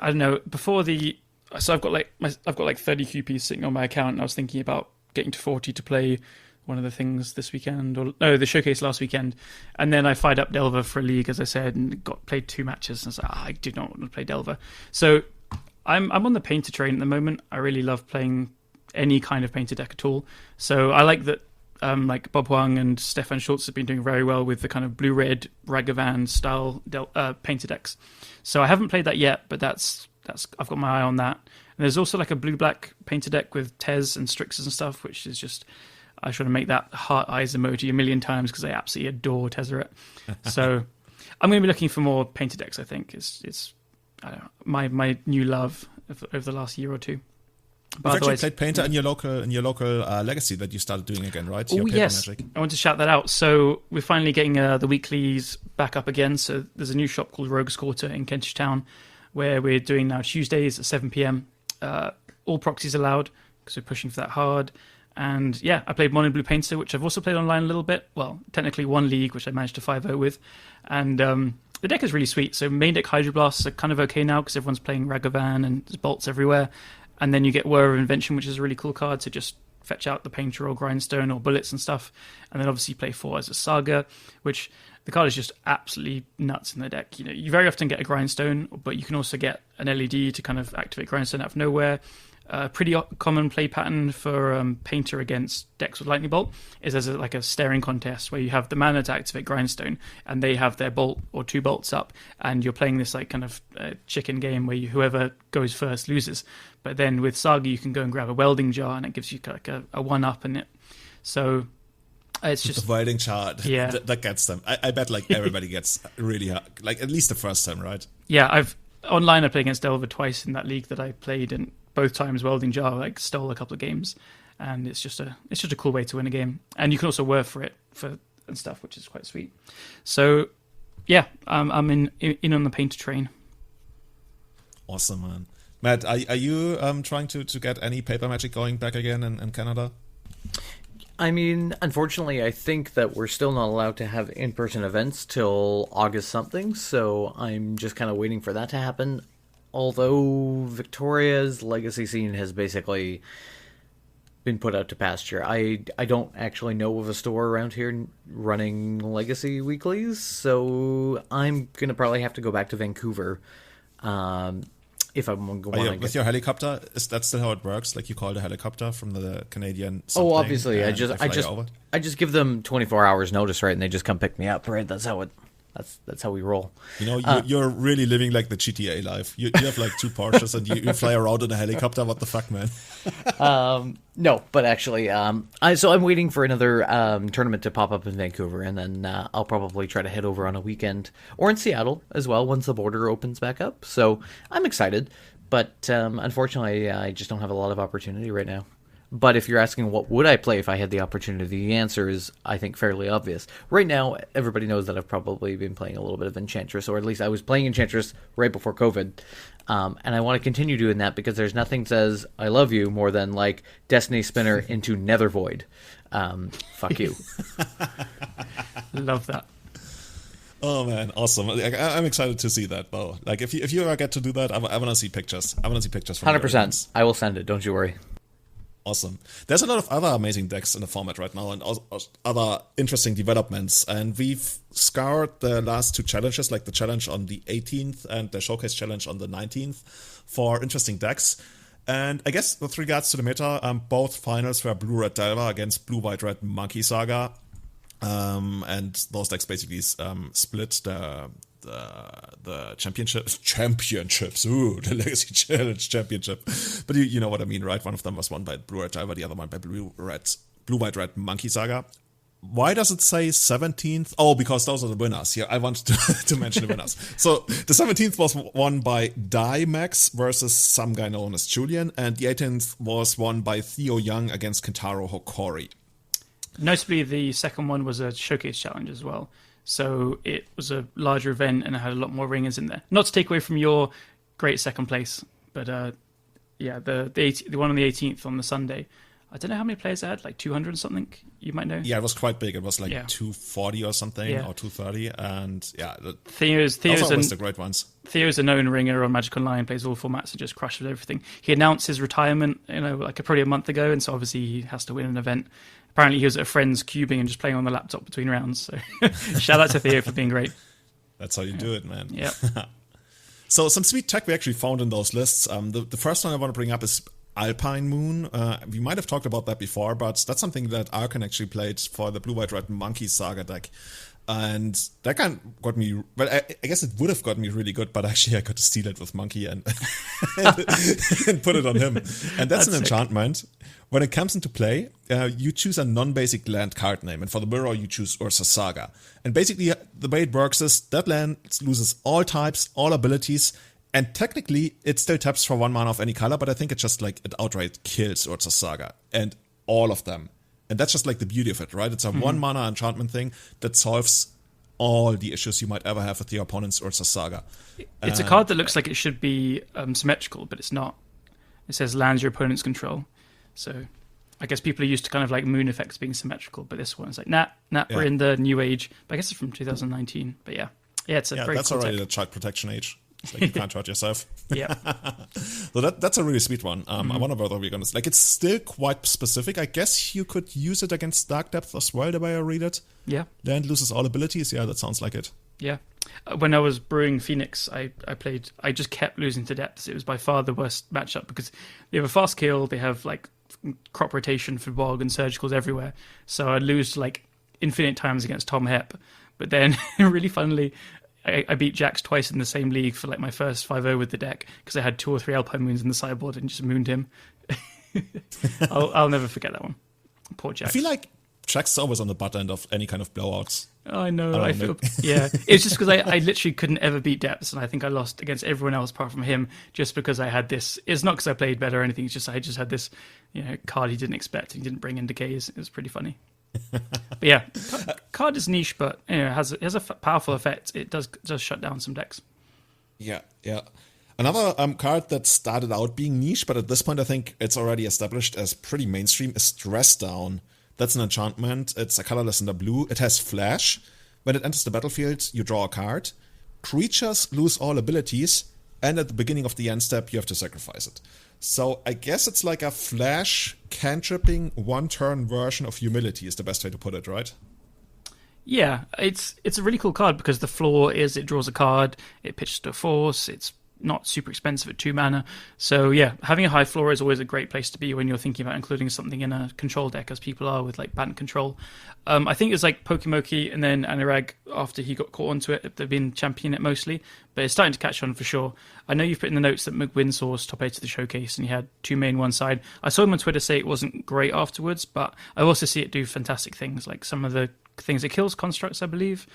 don't know. So I've got like 30 QPs sitting on my account, and I was thinking about getting to 40 to play one of the things this weekend, the showcase last weekend, and then I fired up Delver for a league, as I said, and played 2 matches, and I was like, I do not want to play Delver. So I'm on the painter train at the moment. I really love playing any kind of painter deck at all. So I like that, like Bob Huang and Stefan Schultz have been doing very well with the kind of blue-red Ragavan style painter decks. So I haven't played that yet, but that's I've got my eye on that. And there's also like a blue-black painter deck with Tez and Strixes and stuff, which is just... I should make that heart eyes emoji a million times because I absolutely adore Tezzeret. So I'm going to be looking for more painter decks, I think. It's I don't know, my new love over the last year or two. But you've actually played Painter in your local Legacy that you started doing again, right? Oh, yes. Magic. I want to shout that out. So we're finally getting the weeklies back up again. So there's a new shop called Rogue's Quarter in Kentish Town where we're doing now Tuesdays at 7 p.m. All proxies allowed because we're pushing for that hard. And yeah, I played Mono Blue Painter, which I've also played online a little bit. Well, technically one league, which I managed to 5-0 with. And the deck is really sweet. So main deck Hydroblasts are kind of okay now because everyone's playing Ragavan and there's bolts everywhere. And then you get Whir of Invention, which is a really cool card to just fetch out the Painter or Grindstone or Bullets and stuff. And then obviously play 4 as a Saga, which the card is just absolutely nuts in the deck. You know, you very often get a Grindstone, but you can also get an LED to kind of activate Grindstone out of nowhere. Pretty common play pattern for Painter against decks with Lightning Bolt is as like a staring contest where you have the mana to activate Grindstone and they have their bolt or 2 bolts up, and you're playing this like kind of chicken game where whoever goes first loses. But then with Saga you can go and grab a welding jar and it gives you like a 1-up in it. So it's just the welding jar. Yeah, that gets them. I bet like everybody gets really hard, like at least the first time, right? Yeah, I played against Delver twice in that league that I played, and both times welding jar like stole a couple of games, and it's just a cool way to win a game, and you can also work for it and stuff, which is quite sweet. So yeah, I'm in on the Painter train. Awesome, man. Matt, are you trying to get any paper magic going back again in Canada? I mean, unfortunately, I think that we're still not allowed to have in-person events till August something, so I'm just kind of waiting for that to happen. Although Victoria's Legacy scene has basically been put out to pasture. I don't actually know of a store around here running Legacy weeklies, so I'm going to probably have to go back to Vancouver if I'm going to... With your helicopter, is that still how it works? Like you call the helicopter from the Canadian... Oh, obviously. I just give them 24 hours notice, right, and they just come pick me up, right? That's how we roll. You know, you're really living like the GTA life. You have like 2 Porsches and you fly around in a helicopter. What the fuck, man? No, but actually, so I'm waiting for another tournament to pop up in Vancouver, and then I'll probably try to head over on a weekend, or in Seattle as well, once the border opens back up. So I'm excited, but unfortunately, I just don't have a lot of opportunity right now. But if you're asking what would I play if I had the opportunity, the answer is, I think, fairly obvious. Right now, everybody knows that I've probably been playing a little bit of Enchantress, or at least I was playing Enchantress right before COVID. And I want to continue doing that because there's nothing says I love you more than like Destiny Spinner into Nether Void. Fuck you. Love that. Oh man, awesome! Like, I'm excited to see that though. Like if you ever get to do that, I want to see pictures. I want to see pictures from 100%. I will send it. Don't you worry. Awesome. There's a lot of other amazing decks in the format right now, and also other interesting developments. And we've scoured the last two challenges, like the challenge on the 18th and the showcase challenge on the 19th, for interesting decks. And I guess with regards to the meta, both finals were Blue-Red Delver against Blue-White-Red Monkey Saga. And those decks basically split the championships. Ooh, the Legacy Challenge Championship. But you know what I mean, right? One of them was won by Blue-Red Delver, the other one by Blue-White-Red Monkey Saga. Why does it say 17th? Oh, because those are the winners. Yeah, I wanted to mention the winners. So the 17th was won by Max versus some guy known as Julian, and the 18th was won by Theo Young against Kentaro Hokori. Notably, the second one was a showcase challenge as well. So it was a larger event and it had a lot more ringers in there. Not to take away from your great second place, but yeah, the one on the 18th on the Sunday. I don't know how many players it had, like 200 or something, you might know. Yeah, it was quite big. It was like 240 or something, or 230. And yeah, Theo's always the great ones. Theo's a known ringer on Magic Online, plays all formats and just crushes everything. He announced his retirement, probably a month ago, and so obviously he has to win an event. Apparently he was at a friend's cubing and just playing on the laptop between rounds. So shout out to Theo for being great. That's how you do it, man. Yeah. So some sweet tech we actually found in those lists. The first one I want to bring up is Alpine Moon. We might have talked about that before, but that's something that Arkan actually played for the Blue-White-Red Monkey Saga deck. And that kind of got me, well, I guess it would have gotten me really good, but actually I got to steal it with Monkey and put it on him. And that's an enchantment. When it comes into play, you choose a non-basic land card name, and for the mirror you choose Ursa Saga. And basically the way it works is that land loses all types, all abilities, and technically it still taps for 1 mana of any color, but I think it's just like it outright kills Ursa Saga and all of them. And that's just like the beauty of it, right? It's a 1 mana enchantment thing that solves all the issues you might ever have with your opponent's Ursa Saga. It's a card that looks like it should be symmetrical, but it's not. It says lands your opponent's control. So I guess people are used to kind of like moon effects being symmetrical, but this one's like, we're in the new age. But I guess it's from 2019. But yeah, it's a very that's cool already tech. the child protection age. It's like you can't hurt yourself. Yeah. So that's a really sweet one. I wonder whether we're going to... Like, it's still quite specific. I guess you could use it against Dark Depth as well, the way I read it. Yeah. Land loses all abilities. Yeah, that sounds like it. Yeah. When I was brewing Phoenix, I just kept losing to Depths. It was by far the worst matchup because they have a fast kill, they have, like, crop rotation for Bog and Surgicals everywhere. So I'd lose, like, infinite times against Tom Hep. But then, really funnily... I beat Jax twice in the same league for like my first 5-0 with the deck because I had 2 or 3 Alpine Moons in the sideboard and just mooned him. I'll never forget that one. Poor Jax. I feel like Jax is always on the butt end of any kind of blowouts. I know. I feel it's just because I literally couldn't ever beat Depths, and I think I lost against everyone else apart from him just because I had this. It's not because I played better or anything. It's just I just had this card he didn't expect. He didn't bring in decays. It was pretty funny. But yeah, card is niche, but it has a powerful effect. It does shut down some decks. Yeah. Another card that started out being niche, but at this point I think it's already established as pretty mainstream, is Stress Down. That's an enchantment. It's a colorless and a blue. It has flash. When it enters the battlefield, you draw a card. Creatures lose all abilities, and at the beginning of the end step, you have to sacrifice it. So I guess it's like a flash cantripping 1-turn version of Humility is the best way to put it, right? Yeah, it's a really cool card because the flaw is it draws a card, it pitches to a force, it's not super expensive at 2 mana. So yeah, having a high floor is always a great place to be when you're thinking about including something in a control deck, as people are with like Bant Control. I think it's like Pokimoki and then Anurag, after he got caught onto it, they've been championing it mostly, but it's starting to catch on for sure. I know you've put in the notes that McWin saw top 8 of the showcase and he had 2 main one side. I saw him on Twitter say it wasn't great afterwards, but I also see it do fantastic things, like some of the things it kills constructs, I believe.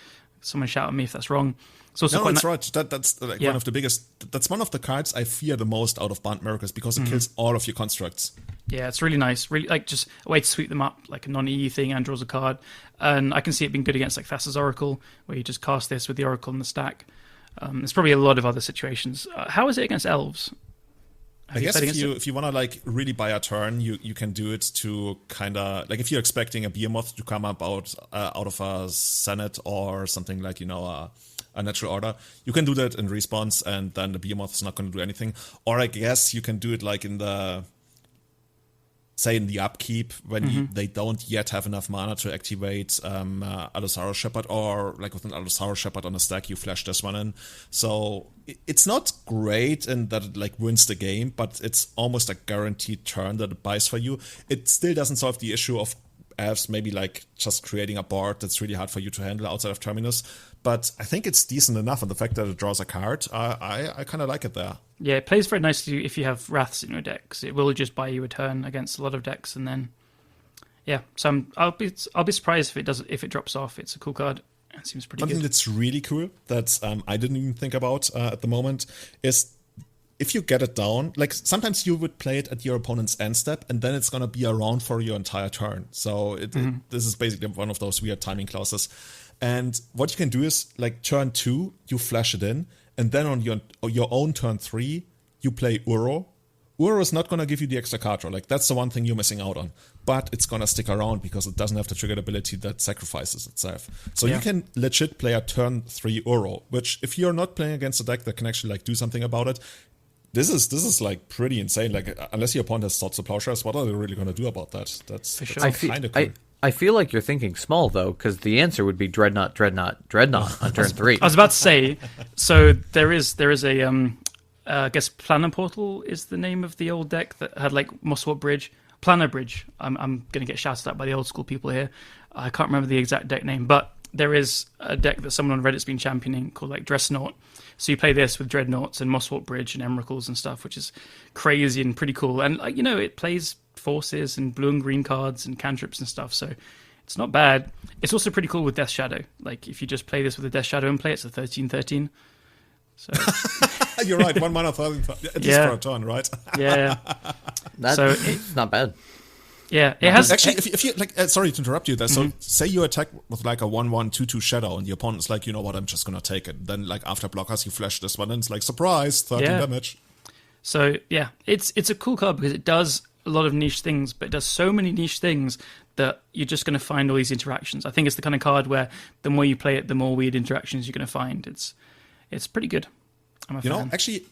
Someone shout at me if that's wrong. It's also that's right. That's like one of the biggest. That's one of the cards I fear the most out of Bant Miracles because it kills all of your constructs. Yeah, it's really nice. Really, like, just a way to sweep them up, like a non-EU thing, and draws a card. And I can see it being good against like Thassa's Oracle, where you just cast this with the Oracle in the stack. There's probably a lot of other situations. How is it against elves? I guess if you want to like really buy a turn, you can do it to kind of like if you're expecting a behemoth to come up out of a Senate or something like a natural order, you can do that in response, and then the behemoth is not going to do anything. Or I guess you can do it like in the upkeep when they don't yet have enough mana to activate Allosaurus Shepherd, or like with an Allosaurus Shepherd on a stack, you flash this one in. So it's not great in that it like wins the game, but it's almost a guaranteed turn that it buys for you. It still doesn't solve the issue of elves maybe like just creating a board that's really hard for you to handle outside of Terminus. But I think it's decent enough, and the fact that it draws a card, I kind of like it there. Yeah, it plays very nicely if you have Wraths in your deck, because it will just buy you a turn against a lot of decks, and then so I'll be surprised if it drops off. It's a cool card. It seems pretty Something good. that's really cool that I didn't even think about at the moment is if you get it down, like sometimes you would play it at your opponent's end step, and then it's going to be around for your entire turn. So this is basically one of those weird timing clauses. And what you can do is, like, turn 2, you flash it in, and then on your own turn 3, you play Uro. Uro is not going to give you the extra card draw. Like, that's the one thing you're missing out on. But it's going to stick around because it doesn't have the triggered ability that sacrifices itself. So you can legit play a turn 3 Uro, which if you're not playing against a deck that can actually, like, do something about it, this is like pretty insane. Like, unless your opponent has Swords to Plowshares, what are they really going to do about that? That's kind of cool. I feel like you're thinking small, though, because the answer would be Dreadnought on turn 3. I was about to say, so there is a, I guess Planner Portal is the name of the old deck that had like Mosswort Bridge. Planner Bridge. I'm going to get shouted at by the old school people here. I can't remember the exact deck name, but there is a deck that someone on Reddit's been championing called like Dreadnought. So you play this with Dreadnoughts and Mosswort Bridge and Emrakles and stuff, which is crazy and pretty cool. And like, it plays forces and blue and green cards and cantrips and stuff, so it's not bad. It's also pretty cool with Death Shadow. Like, if you just play this with a Death Shadow in play, it's a 13/13. So you're right, 1 mana 13, at least for a turn, right? Yeah. It's not bad. Yeah, it has. Actually, if you like, sorry to interrupt you there. So, say you attack with like a 1/1/2/2 shadow, and the opponent's like, you know what, I'm just gonna take it. Then, like after blockers, you flash this one, and it's like surprise, 13 damage. So yeah, it's a cool card because it does a lot of niche things, but it does so many niche things that you're just going to find all these interactions. I think it's the kind of card where the more you play it, the more weird interactions you're going to find. It's pretty good. I'm a fan. Actually,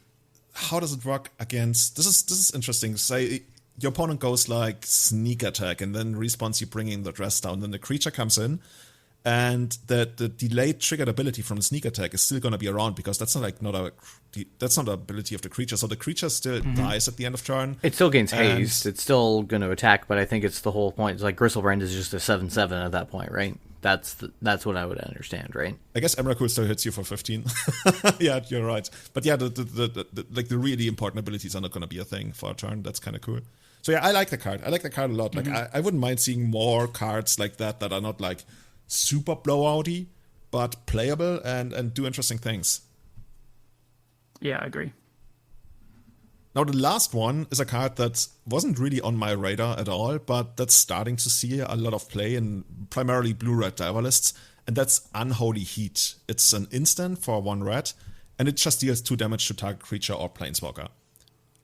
how does it work against? This is interesting. Say your opponent goes like sneak attack, and then response you bring in the dress down. Then the creature comes in, and the delayed triggered ability from the sneak attack is still going to be around because that's not the ability of the creature. So the creature still dies at the end of turn. It still gains haste. It's still going to attack, but I think it's the whole point. It's like Gristlebrand is just a 7/7 at that point, right? That's what I would understand, right? I guess Emrakul still hits you for 15. Yeah, you're right. But yeah, the really important abilities are not going to be a thing for a turn. That's kind of cool. So yeah, I like the card. I like the card a lot. Like I wouldn't mind seeing more cards like that are not like super blowouty, but playable and do interesting things. Yeah, I agree. Now, the last one is a card that wasn't really on my radar at all, but that's starting to see a lot of play in primarily blue-red diver lists, and that's Unholy Heat. It's an instant for 1 red, and it just deals 2 damage to target creature or planeswalker.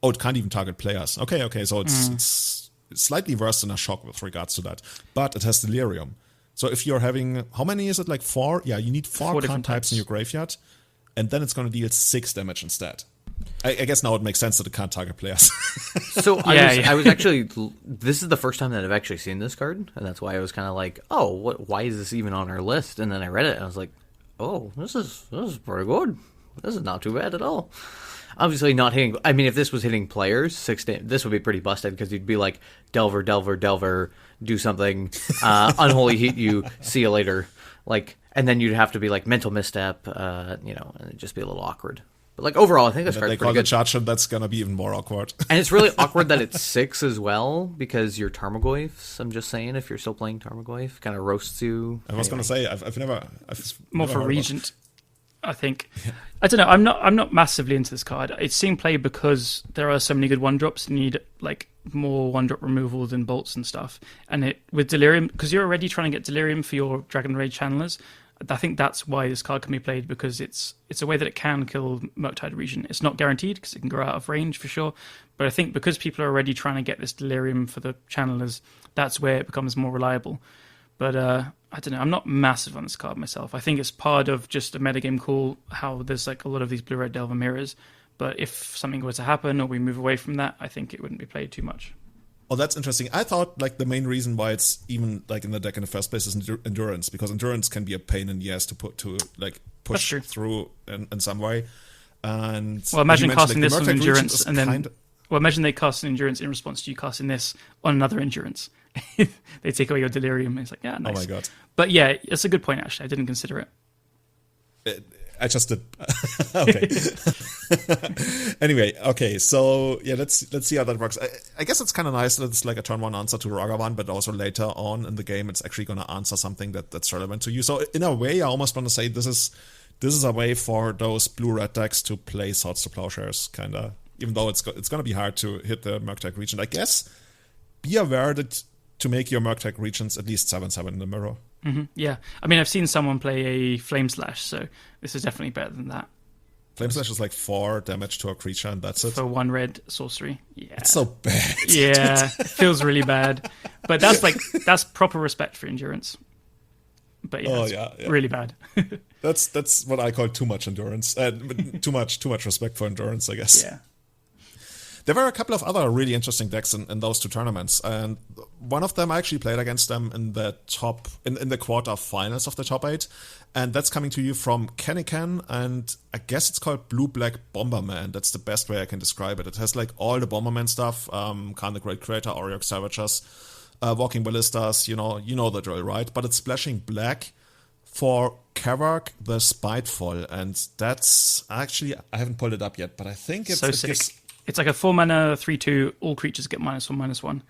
Oh, it can't even target players. Okay, so it's slightly worse than a shock with regards to that, but it has Delirium. So if you're having, how many is it, like 4? Yeah, you need 4 card types in your graveyard, and then it's going to deal 6 damage instead. I guess now it makes sense that it can't target players. So I was actually, this is the first time that I've actually seen this card, and that's why I was kind of like, oh, why is this even on our list? And then I read it, and I was like, oh, this is pretty good. This is not too bad at all. Obviously not hitting, I mean, if this was hitting players, this would be pretty busted, because you'd be like, Delver, do something, Unholy Heat you, see you later. Like, and then you'd have to be like, Mental Misstep, and it'd just be a little awkward. But like overall, I think this card's pretty good. The charge, that's gonna be even more awkward. And it's really awkward that it's 6 as well, because your Tarmogoyfs, I'm just saying, if you're still playing Tarmogoyf, kind of roasts you. I was gonna say, I've never more for Regent, I think. Yeah. I don't know. I'm not massively into this card. It's seeing play because there are so many good 1-drops. You need like more one-drop removal than bolts and stuff. And with Delirium, because you're already trying to get Delirium for your Dragon Rage channelers, I think that's why this card can be played, because it's a way that it can kill Murktide Region. It's not guaranteed, because it can grow out of range for sure. But I think because people are already trying to get this Delirium for the channelers, that's where it becomes more reliable. But I don't know, I'm not massive on this card myself. I think it's part of just a metagame call, how there's like a lot of these blue-red Delver mirrors. But if something were to happen or we move away from that, I think it wouldn't be played too much. Oh, that's interesting. I thought like the main reason why it's even like in the deck in the first place is endurance, because endurance can be a pain in the ass to push through in some way. And well, imagine casting this on endurance, and then imagine they cast an endurance in response to you casting this on another endurance. They take away your delirium. It's like, yeah, nice. Oh my god. But yeah, it's a good point. Actually, I didn't consider it. I just did. Okay. Anyway, okay. So yeah, let's see how that works. I guess it's kind of nice that it's like a turn one answer to Ragavan, but also later on in the game, it's actually going to answer something that's relevant to you. So in a way, I almost want to say this is a way for those blue-red decks to play Swords to Plowshares, kind of. Even though it's going to be hard to hit the Murktide region, I guess. Be aware that to make your Murktide regions at least 7/7 in the mirror. Mm-hmm. Yeah, I mean, I've seen someone play a Flame Slash, so this is definitely better than that. Flame Slash is like 4 damage to a creature, and that's it. For 1 red sorcery. Yeah. It's so bad. Yeah, it feels really bad. But that's proper respect for endurance. But yeah, really bad. That's what I call too much endurance. Too much respect for endurance, I guess. Yeah. There were a couple of other really interesting decks in those two tournaments, and one of them I actually played against them in the in the quarterfinals of the top 8, and that's coming to you from Kennecan, and I guess it's called Blue-Black Bomberman. That's the best way I can describe it. It has like all the Bomberman stuff, Khan the Great Creator, Auriok Savages, Walking Ballistas, you know the drill, right? But it's splashing black for Kaervek the Spiteful, and that's actually, I haven't pulled it up yet, but I think it's so sick. It's like a 4-mana 3/2. All creatures get -1/-1.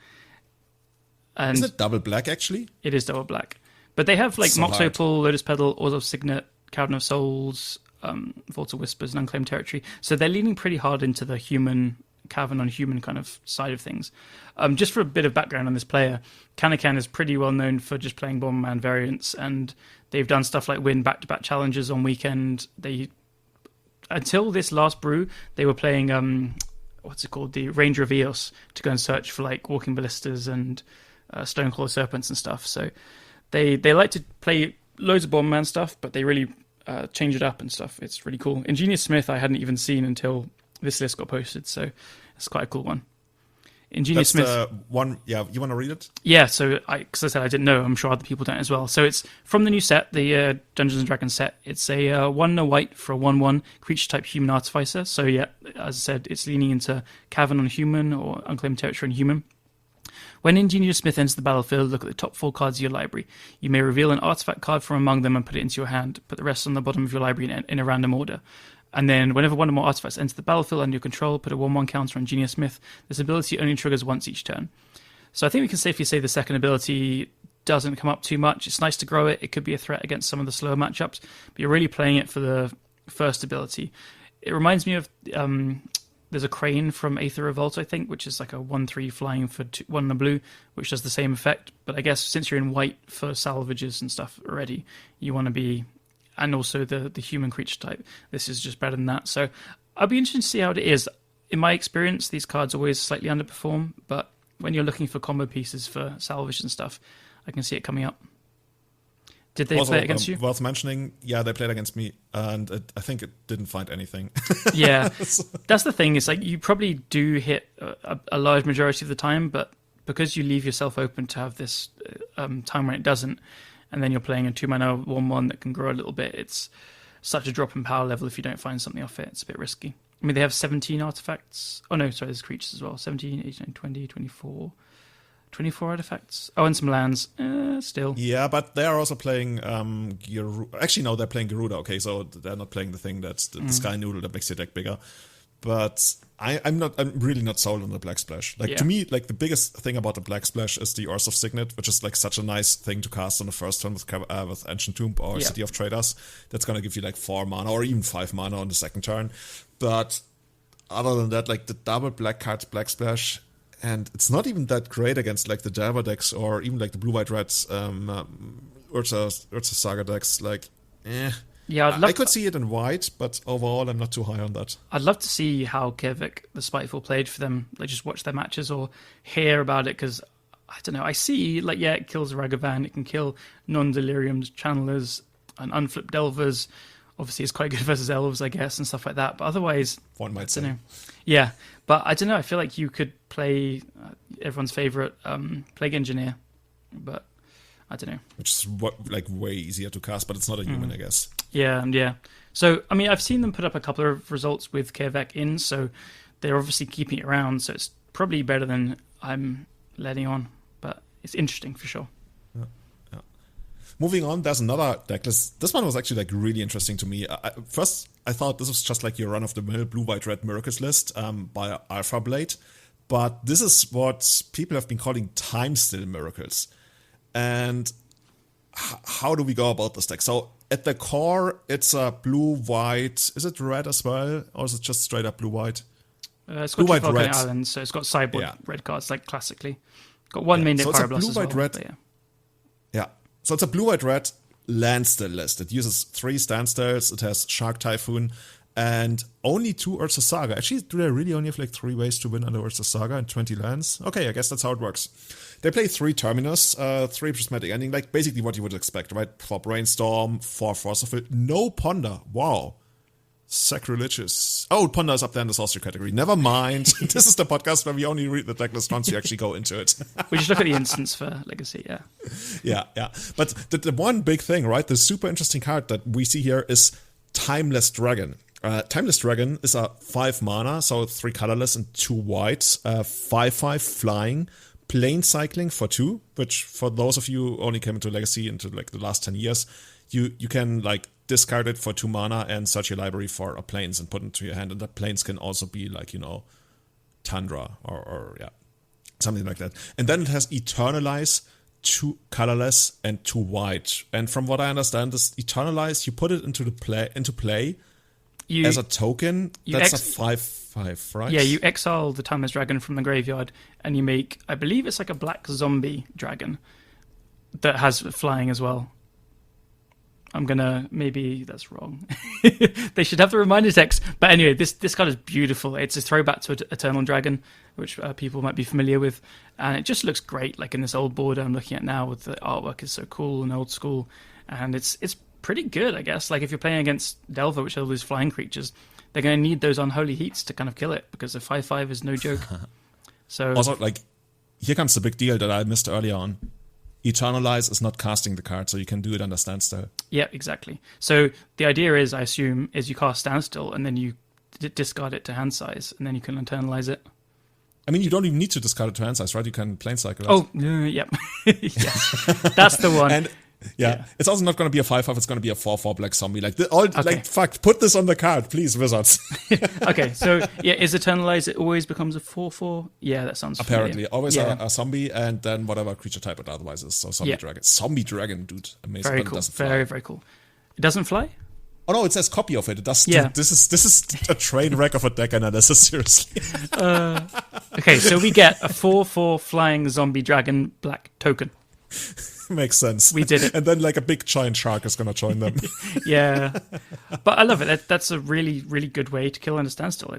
And is it double black, actually? It is double black. But they have like So Mox hard. Opal, Lotus Petal, Oars of Signet, Cavern of Souls, Vault of Whispers, and Unclaimed Territory. So they're leaning pretty hard into the human, Cavern on human kind of side of things. Just for a bit of background on this player, Kanakan is pretty well known for just playing Bomberman variants, and they've done stuff like win back-to-back challenges on weekend. Until this last brew, they were playing... what's it called? The Ranger of Eos, to go and search for like Walking Ballistas and Stoneclaw Serpents and stuff. So they like to play loads of Bomberman stuff, but they really change it up and stuff. It's really cool. Ingenious Smith I hadn't even seen until this list got posted, so it's quite a cool one. Ingenious That's Smith. the one. Yeah, you want to read it? Yeah, so because I said I didn't know, I'm sure other people don't as well. So it's from the new set, the Dungeons and Dragons set. It's a 1 white for a 1/1 creature type human artificer. So yeah, as I said, it's leaning into Cavern on human or Unclaimed Territory on human. When Ingenious Smith enters the battlefield, look at the top 4 cards of your library. You may reveal an artifact card from among them and put it into your hand. Put the rest on the bottom of your library in a random order. And then whenever one or more artifacts enter the battlefield under your control, put a 1/1 counter on Ingenious Smith. This ability only triggers once each turn. So I think we can safely say the second ability doesn't come up too much. It's nice to grow it. It could be a threat against some of the slower matchups, but you're really playing it for the first ability. It reminds me of... there's a Crane from Aether Revolt, I think, which is like a 1/3 flying for 1 and a blue, which does the same effect. But I guess since you're in white for salvages and stuff already, you want to be... And also the human creature type. This is just better than that. So I'll be interested to see how it is. In my experience, these cards always slightly underperform, but when you're looking for combo pieces for salvage and stuff, I can see it coming up. Did they Also, play it against you? Worth mentioning, yeah, they played against me, and I think it didn't find anything. Yeah, that's the thing. It's like you probably do hit a large majority of the time, but because you leave yourself open to have this time when it doesn't, and then you're playing a 2-mana 1/1 that can grow a little bit, it's such a drop in power level if you don't find something off it. It's a bit risky. I mean, they have 17 artifacts. Oh no, sorry, there's creatures as well. 17, 18, 20, 24 artifacts. Oh, and some lands. Still. Yeah, but they are also playing Actually, no, they're playing Garuda. Okay, so they're not playing the thing that's the Sky Noodle that makes your deck bigger. But I'm really not sold on the Black Splash. To me, like the biggest thing about the Black Splash is the Oars of Signet, which is like such a nice thing to cast on the first turn with Ancient Tomb or City of Traders. That's gonna give you like 4 mana or even 5 mana on the second turn. But other than that, like the double black card Black Splash, and it's not even that great against like the Delver decks or even like the blue-white reds Urza Saga decks. Like, Yeah, I could see it in white, but overall I'm not too high on that. I'd love to see how Kaervek, the Spiteful, played for them. Like, just watch their matches or hear about it, because I don't know. I see, like, yeah, it kills Ragavan, it can kill non-deliriums, channelers, and unflipped delvers. Obviously, it's quite good versus elves, I guess, and stuff like that. But otherwise, one might I don't say. know. Yeah, but I don't know. I feel like you could play everyone's favorite Plague Engineer, but I don't know. Which is like way easier to cast, but it's not a human, I guess. Yeah. So, I mean, I've seen them put up a couple of results with Kaervek in, so they're obviously keeping it around, so it's probably better than I'm letting on, but it's interesting for sure. Yeah. Moving on, there's another deck list. This one was actually like really interesting to me. First, I thought this was just like your run-of-the-mill blue-white-red Miracles list by Alphablade, but this is what people have been calling time-still Miracles. And how do we go about this deck? So at the core, it's a blue-white. Is it red as well, or is it just straight up blue-white? It's got blue-white Volcanic red. Island, so it's got sideboard Yeah. red cards, like classically. Got one main So deck it's a Pyroblast as well. blue-white red. but yeah. Yeah. So it's a blue-white-red landstill list. It uses 3 standstills. It has Shark Typhoon and only 2 Urza Saga. Actually, do they really only have like 3 ways to win under Urza Saga and 20 lands? Okay, I guess that's how it works. They play 3 Terminus, 3 Prismatic Ending, like basically what you would expect, right? 4 Brainstorm, 4 Force of Will, no Ponder. Wow. Sacrilegious. Oh, Ponder is up there in the sorcery category. Never mind. This is the podcast where we only read the deck list once you actually go into it. We just look at the instance for Legacy, yeah. Yeah. But the one big thing, right? The super interesting card that we see here is Timeless Dragon. Timeless Dragon is a 5 mana, so 3 colorless and 2 white, 5/5 flying, plane cycling for 2, which for those of you who only came into Legacy into like the last 10 years, you can like discard it for 2 mana and search your library for a planes and put it into your hand. And that planes can also be like, Tundra or something like that. And then it has Eternalize, 2 colorless and 2 white. And from what I understand, this Eternalize, you put it into play as a token. That's a 5/5, right? Yeah, you exile the Timeless Dragon from the graveyard, and you make, I believe it's like a black zombie dragon that has flying as well. Maybe that's wrong. They should have the reminder text. But anyway, this card is beautiful. It's a throwback to Eternal Dragon, which people might be familiar with. And it just looks great, like in this old border I'm looking at now with the artwork is so cool and old school. And it's pretty good, I guess. Like if you're playing against Delver, which are all these flying creatures, they're going to need those unholy heats to kind of kill it, because the 5/5 is no joke. So also, like, here comes the big deal that I missed earlier on. Eternalize is not casting the card, so you can do it under standstill. Yeah, exactly. So the idea is, I assume, is you cast standstill and then you discard it to hand size, and then you can internalize it. I mean, you don't even need to discard it to hand size, right? You can plane cycle it. Oh, yep. Yes, that's the one. And yeah, it's also not going to be a 5/5. It's going to be a 4/4 black zombie. Like, Okay. like, fuck, put this on the card, please, wizards. Okay, so yeah, is Eternalize, it always becomes a 4/4? Yeah, that sounds Apparently, familiar. always Yeah. a zombie, and then whatever creature type it otherwise is. So zombie Yeah. dragon. Zombie dragon, dude. Amazing. Very But it cool. doesn't fly. Very, very cool. It doesn't fly? Oh no, it says copy of it. It does. Yeah. This is a train wreck of a deck analysis, seriously. Okay, so we get a 4/4 flying zombie dragon black token. Makes sense. We did it. And then like a big giant shark is going to join them. Yeah, but I love it. That's a really, really good way to kill under standstill.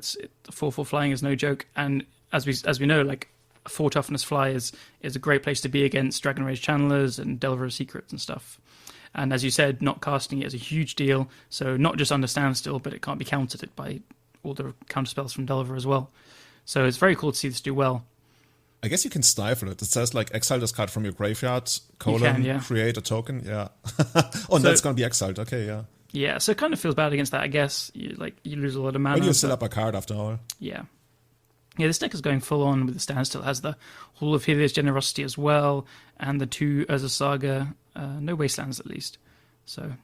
4/4 flying is no joke, and as we know, like 4 toughness fly is a great place to be against Dragon Rage Channelers and Delver Secrets and stuff. And as you said, not casting it is a huge deal. So not just under standstill, but it can't be countered by all the counter spells from Delver as well. So it's very cool to see this do well. I guess you can stifle it. It says like exile this card from your graveyard, yeah. create a token. Yeah. And that's going to be exiled. Okay, yeah. Yeah, so it kind of feels bad against that, I guess. You lose a lot of mana. When you still up a card after all. Yeah. Yeah, this deck is going full on with the standstill. It has the Hall of Helios Generosity as well, and the 2 Urza Saga. No wastelands, at least. So yeah.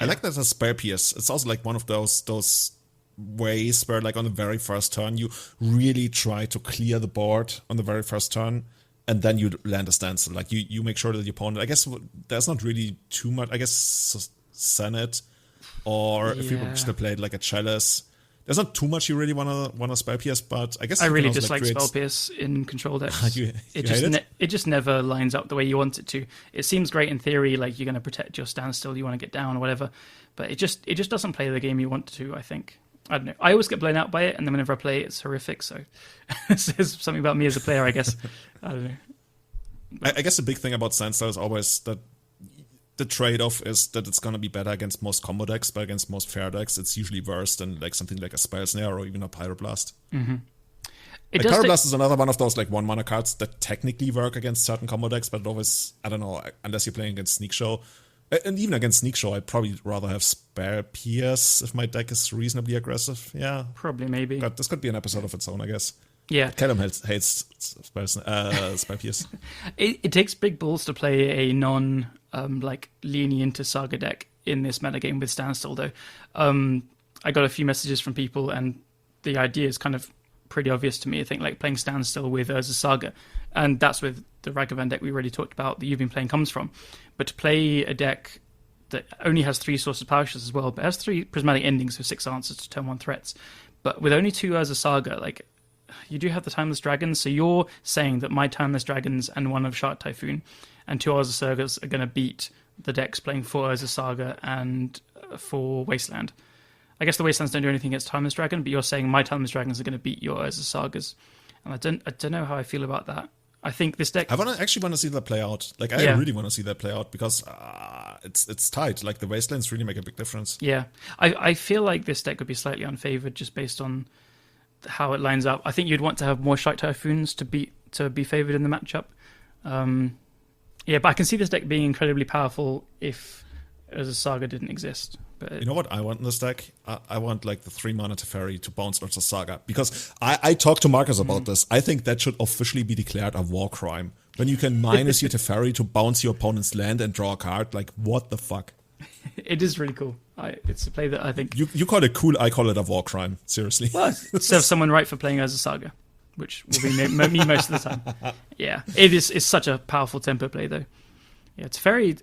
I like that as a spare piece. It's also like one of those ways where like on the very first turn you really try to clear the board on the very first turn, and then you land a standstill. Like you make sure that the opponent, I guess there's not really too much, I guess Senate, or if people still played like a Chalice, there's not too much you really wanna spell pierce, but I guess I you really can also, dislike create... spell pierce in control decks. You it hate just it? it just never lines up the way you want it to. It seems great in theory, like you're going to protect your standstill, you want to get down or whatever, but it just doesn't play the game you want to. I think. I don't know. I always get blown out by it, and then whenever I play it, it's horrific. So it says something about me as a player, I guess. I don't know. I guess the big thing about standstill is always that the trade-off is that it's going to be better against most combo decks, but against most fair decks, it's usually worse than like something like a Spell Snare or even a Pyroblast. Mm-hmm. Pyroblast is another one of those like 1-mana cards that technically work against certain combo decks, but it always, I don't know, unless you're playing against Sneak Show. And even against Sneak Show, I'd probably rather have Spell Pierce if my deck is reasonably aggressive. Yeah. Probably, maybe. God, this could be an episode of its own, I guess. Yeah. Callum hates Spell Pierce. It takes big balls to play a lenient Saga deck in this metagame with Standstill, though. I got a few messages from people, and the idea is kind of pretty obvious to me. I think like playing Standstill with Urza Saga, and that's where the Ragavan deck we already talked about that you've been playing comes from. But to play a deck that only has 3 sources of power shots as well, but has 3 prismatic endings with 6 answers to turn 1 threats, but with only 2 Urza Saga, like you do have the Timeless Dragons, so you're saying that my Timeless Dragons and 1 of Shark Typhoon and 2 Urza Sagas are going to beat the decks playing 4 Urza Saga and 4 Wasteland. I guess the Wastelands don't do anything against Timeless Dragon, but you're saying my Timeless Dragons are going to beat your Urza Sagas, and I don't know how I feel about that. I think this deck... actually want to see that play out. Like, I really want to see that play out because it's tight. Like, the Wastelands really make a big difference. Yeah. I feel like this deck would be slightly unfavored just based on how it lines up. I think you'd want to have more Shark Typhoons to be favored in the matchup. But I can see this deck being incredibly powerful if Urza Saga didn't exist. But you know what I want in this deck? I want like the 3-mana Teferi to bounce Urza Saga, because I talked to Marcus about this. I think that should officially be declared a war crime. When you can minus your Teferi to bounce your opponent's land and draw a card, like what the fuck? It is really cool. It's a play that I think... You call it cool, I call it a war crime. Seriously. Well, serve someone right for playing Urza Saga, which will be me most of the time. Yeah, it's such a powerful tempo play, though. Yeah, Teferi...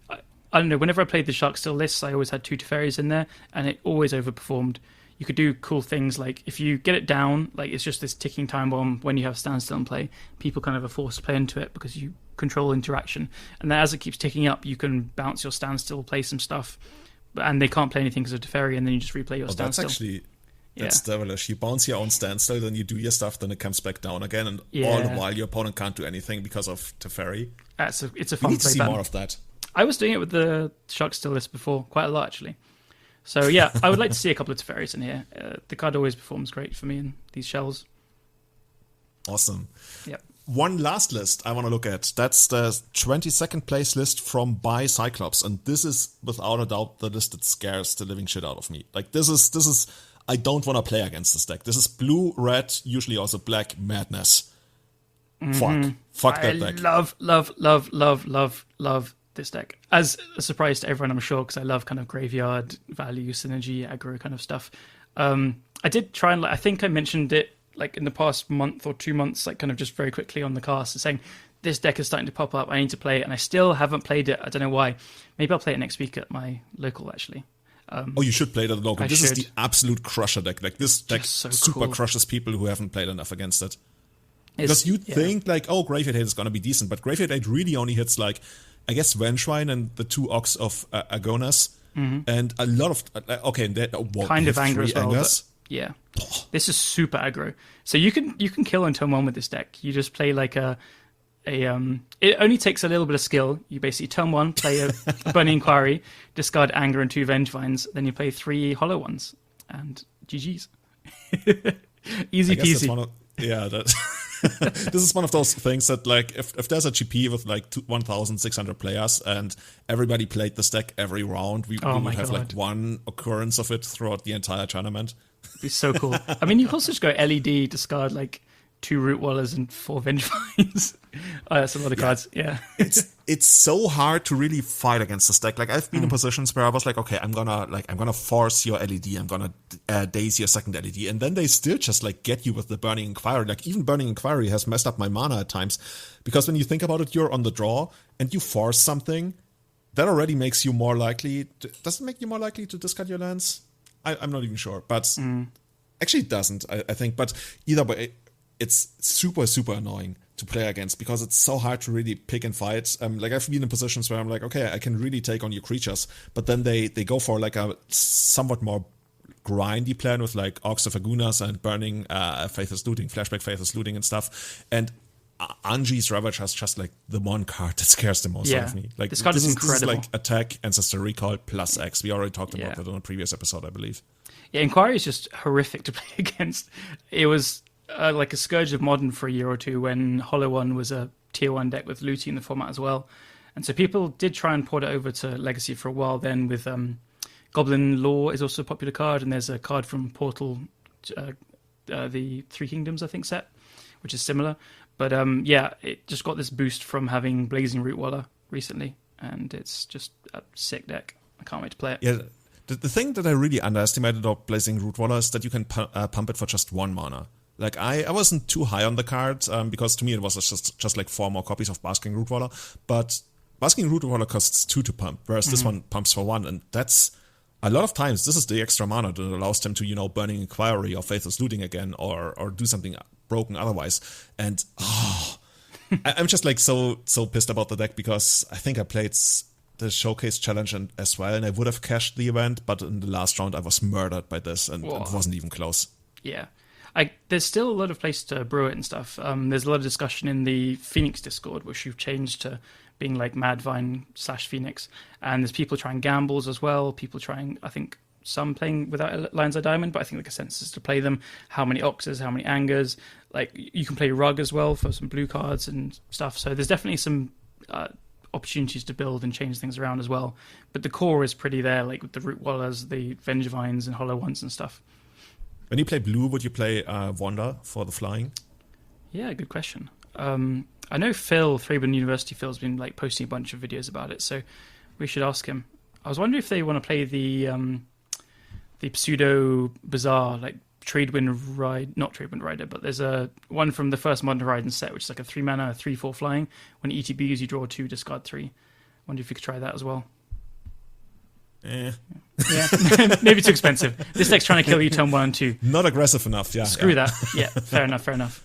I don't know, whenever I played the Shark Still lists, I always had 2 Teferis in there, and it always overperformed. You could do cool things, like if you get it down, like it's just this ticking time bomb when you have Standstill in play, people kind of are forced to play into it because you control interaction. And then as it keeps ticking up, you can bounce your Standstill, play some stuff, and they can't play anything because of Teferi, and then you just replay your Standstill. That's devilish. You bounce your own Standstill, then you do your stuff, then it comes back down again, and all the while your opponent can't do anything because of Teferi. It's a fun we need play to see pattern. more of that. I was doing it with the Shark Still list before, quite a lot actually. So yeah, I would like to see a couple of Teferis in here. The card always performs great for me in these shells. Awesome. Yep. One last list I want to look at. That's the 22nd place list from By Cyclops, and this is without a doubt the list that scares the living shit out of me. Like this is I don't want to play against this deck. This is blue, red, usually also black madness. Fuck that deck. Love this deck. As a surprise to everyone, I'm sure, because I love kind of graveyard value, synergy, aggro kind of stuff. I did try and, I think I mentioned it like in the past month or 2 months, like kind of just very quickly on the cast, saying this deck is starting to pop up. I need to play it, and I still haven't played it. I don't know why. Maybe I'll play it next week at my local, actually. You should play it at the local. This is the should. absolute crusher deck. Like this deck so super cool. crushes people who haven't played enough against it. Because you think like, oh, Graveyard Hate is going to be decent, but Graveyard Hate really only hits like, I guess, Vengevine and the 2 Ox of Agonas, and a lot of kind of anger as well. But yeah, this is super aggro. So you can kill in turn 1 with this deck. You just play like it only takes a little bit of skill. You basically turn 1, play a Burning Inquiry, discard Anger and 2 Vengevines, then you play 3 Hollow Ones, and GG's. Easy peasy. This is one of those things that, like, if there's a GP with like 1,600 players and everybody played this deck every round, we would have like one occurrence of it throughout the entire tournament. It'd be so cool. I mean, you could also just go LED, discard like 2 Root Wallers and 4 Vengevines. That's a lot of cards. Yeah. It's so hard to really fight against this deck. Like, I've been in positions where I was like, okay, I'm gonna force your LED, I'm gonna daze your second LED, and then they still just like get you with the Burning Inquiry. Like, even Burning Inquiry has messed up my mana at times, because when you think about it, you're on the draw and you force something that already makes you more likely. Does it make you more likely to discard your lands? I'm not even sure, but Actually, it doesn't, I think. But either way, it's super, super annoying to play against because it's so hard to really pick and fight. Like I've been in positions where I'm like, okay, I can really take on your creatures, but then they go for like a somewhat more grindy plan with like Orcs of Agunas and burning Faithless Looting, flashback Faithless Looting and stuff. And Anji's Ravage has just like the one card that scares the most out of me. Like this card is incredible. This is like attack, ancestor recall plus X. We already talked about that on a previous episode, I believe. Yeah, Inquiry is just horrific to play against. It was like a scourge of Modern for a year or two when Hollow One was a tier 1 deck with looting in the format as well. And so people did try and port it over to Legacy for a while then with Goblin Law is also a popular card, and there's a card from Portal, the Three Kingdoms, I think, set, which is similar. But it just got this boost from having Blazing Rootwaller recently, and it's just a sick deck. I can't wait to play it. Yeah, the thing that I really underestimated about Blazing Rootwaller is that you can pump it for just 1 mana. Like, I wasn't too high on the card, because to me it was just like 4 more copies of Basking Rootwaller, but Basking Rootwaller costs 2 to pump, whereas this one pumps for 1, and that's... A lot of times, this is the extra mana that allows them to, Burning Inquiry or Faithless Looting again, or do something broken otherwise. And I'm just like so pissed about the deck because I think I played the Showcase Challenge as well, and I would have cashed the event, but in the last round I was murdered by this, and it wasn't even close. Yeah. There's still a lot of place to brew it and stuff. There's a lot of discussion in the Phoenix Discord, which you've changed to being like Madvine/Phoenix, and there's people trying gambles as well, people trying, I think some playing without Lion's Eye Diamond, but I think the consensus is to play them, how many Oxes, how many Angers, like you can play Rug as well for some blue cards and stuff, so there's definitely some opportunities to build and change things around as well, but the core is pretty there, like with the Rootwallers, the Vengevines and Hollow Ones and stuff. When you play blue, would you play Wanda for the flying? Yeah, good question. I know Phil, Thraben University Phil's been like posting a bunch of videos about it, so we should ask him. I was wondering if they want to play the pseudo bizarre like Tradewind Ride, not Tradewind Rider, but there's a one from the first Modern Horizons set, which is like a 3 mana, 3/4 flying. When ETBs, you draw 2, discard 3. Wonder if you could try that as well. Yeah, maybe too expensive. This deck's trying to kill you turn 1 and 2. Not aggressive enough. Yeah, screw that. Yeah, fair enough.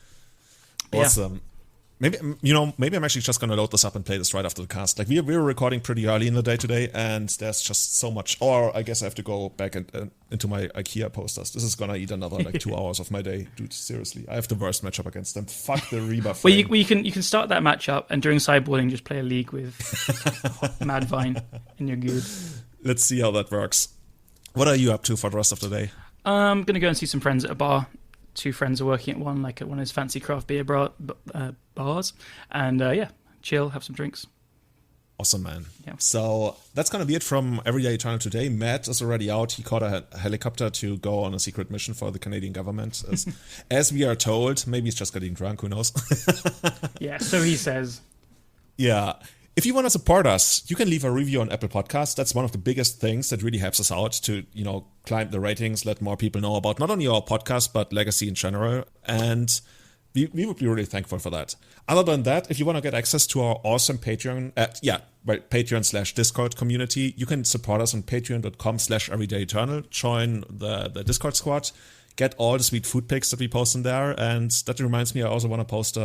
Awesome. Maybe I'm actually just gonna load this up and play this right after the cast. Like we were recording pretty early in the day today, and there's just so much. Or I guess I have to go back into my IKEA posters. This is gonna eat another like 2 hours of my day, dude. Seriously, I have the worst matchup against them. Fuck the Ribba Frame. Well, you can start that matchup, and during sideboarding, just play a league with Madvine, and you're good. Let's see how that works. What are you up to for the rest of the day? I'm gonna go and see some friends at a bar. 2 friends are working at one, like at one of those fancy craft beer bars, and chill, have some drinks. Awesome, man. Yeah. So that's gonna be it from Everyday Eternal today. Matt is already out. He caught a helicopter to go on a secret mission for the Canadian government, as we are told. Maybe he's just getting drunk. Who knows? Yeah, so he says. Yeah. If you want to support us, you can leave a review on Apple Podcasts. That's one of the biggest things that really helps us out to, climb the ratings, let more people know about not only our podcast, but Legacy in general. And we would be really thankful for that. Other than that, if you want to get access to our awesome Patreon, Patreon/Discord community, you can support us on patreon.com/everydayeternal. Join the Discord squad. Get all the sweet food pics that we post in there. And that reminds me, I also want to post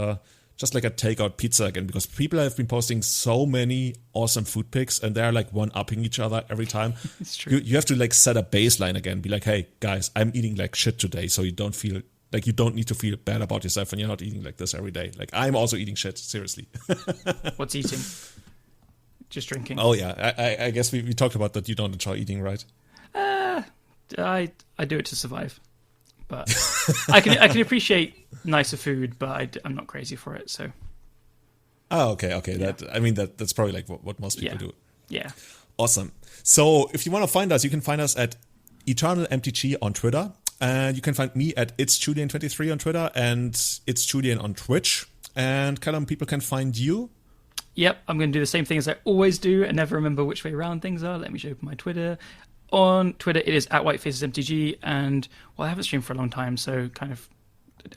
just like a takeout pizza again, because people have been posting so many awesome food pics, and they're like one-upping each other every time. It's true. You have to like set a baseline again. Be like, hey guys, I'm eating like shit today, so you don't need to feel bad about yourself when you're not eating like this every day. Like I'm also eating shit, seriously. What's eating? Just drinking. Oh yeah, I guess we talked about that. You don't enjoy eating, right? I do it to survive. But I can appreciate nicer food, but I'm not crazy for it. So. Oh, okay. Yeah. That's probably like what most people do. Yeah. Awesome. So if you want to find us, you can find us at EternalMTG on Twitter, and you can find me at itsjulian23 on Twitter and It's Julian on Twitch. And Callum, people can find you. Yep, I'm going to do the same thing as I always do and never remember which way around things are. Let me show my Twitter. On Twitter, it is at WhiteFacesMTG, and I haven't streamed for a long time, so kind of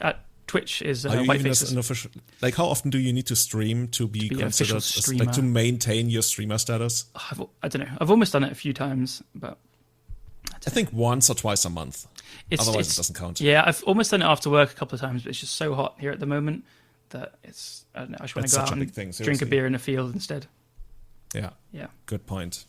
at Twitch is Whitefaces. Like, how often do you need to stream to be considered like to maintain your streamer status? I don't know. I've almost done it a few times, but I think once or twice a month. Otherwise, it doesn't count. Yeah, I've almost done it after work a couple of times, but it's just so hot here at the moment that it's, I don't know, I just want to go out and drink a beer in a field instead. Yeah. Yeah. Good point.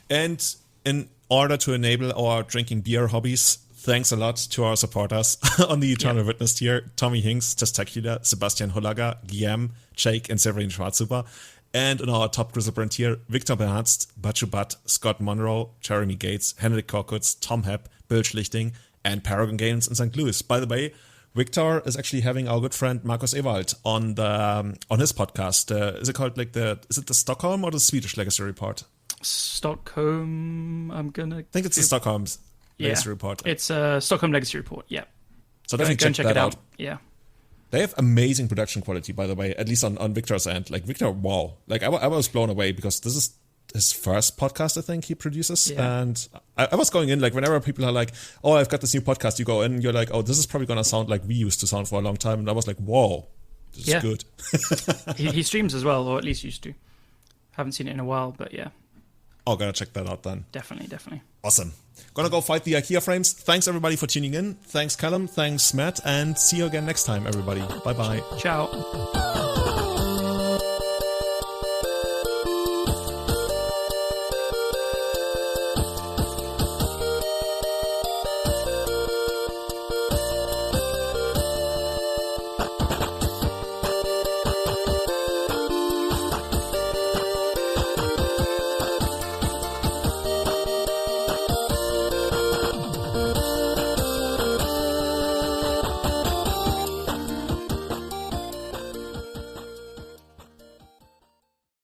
And in order to enable our drinking beer hobbies, thanks a lot to our supporters on the Eternal Witness tier: Tommy Hinks, Testacular, Sebastian Hullager, Guillaume, Jake, and Severin Schwarzhuber. And on our top Grizzlebrand tier: Victor Beherzt, Bachu Butt, Scott Monroe, Jeremy Gates, Henrik Korkutz, Tom Hepp, Bill Schlichting, and Paragon Games in St. Louis. By the way, Victor is actually having our good friend Markus Ewald on his podcast. Is it called is it the Stockholm or the Swedish Legacy Report? Stockholm. I think it's the Stockholm's Legacy Report. It's a Stockholm Legacy Report. Yeah. So definitely check that out. Yeah. They have amazing production quality, by the way, at least on Victor's end. Like, Victor, wow. Like, I was blown away because this is his first podcast, I think, he produces. Yeah. And I was going in, like, whenever people are like, oh, I've got this new podcast, you go in, you're like, oh, this is probably going to sound like we used to sound for a long time. And I was like, whoa, this is good. he streams as well, or at least used to. Haven't seen it in a while, but yeah. Oh, gotta check that out then. Definitely. Awesome. Gonna go fight the IKEA frames. Thanks, everybody, for tuning in. Thanks, Callum. Thanks, Matt. And see you again next time, everybody. Bye-bye. Ciao.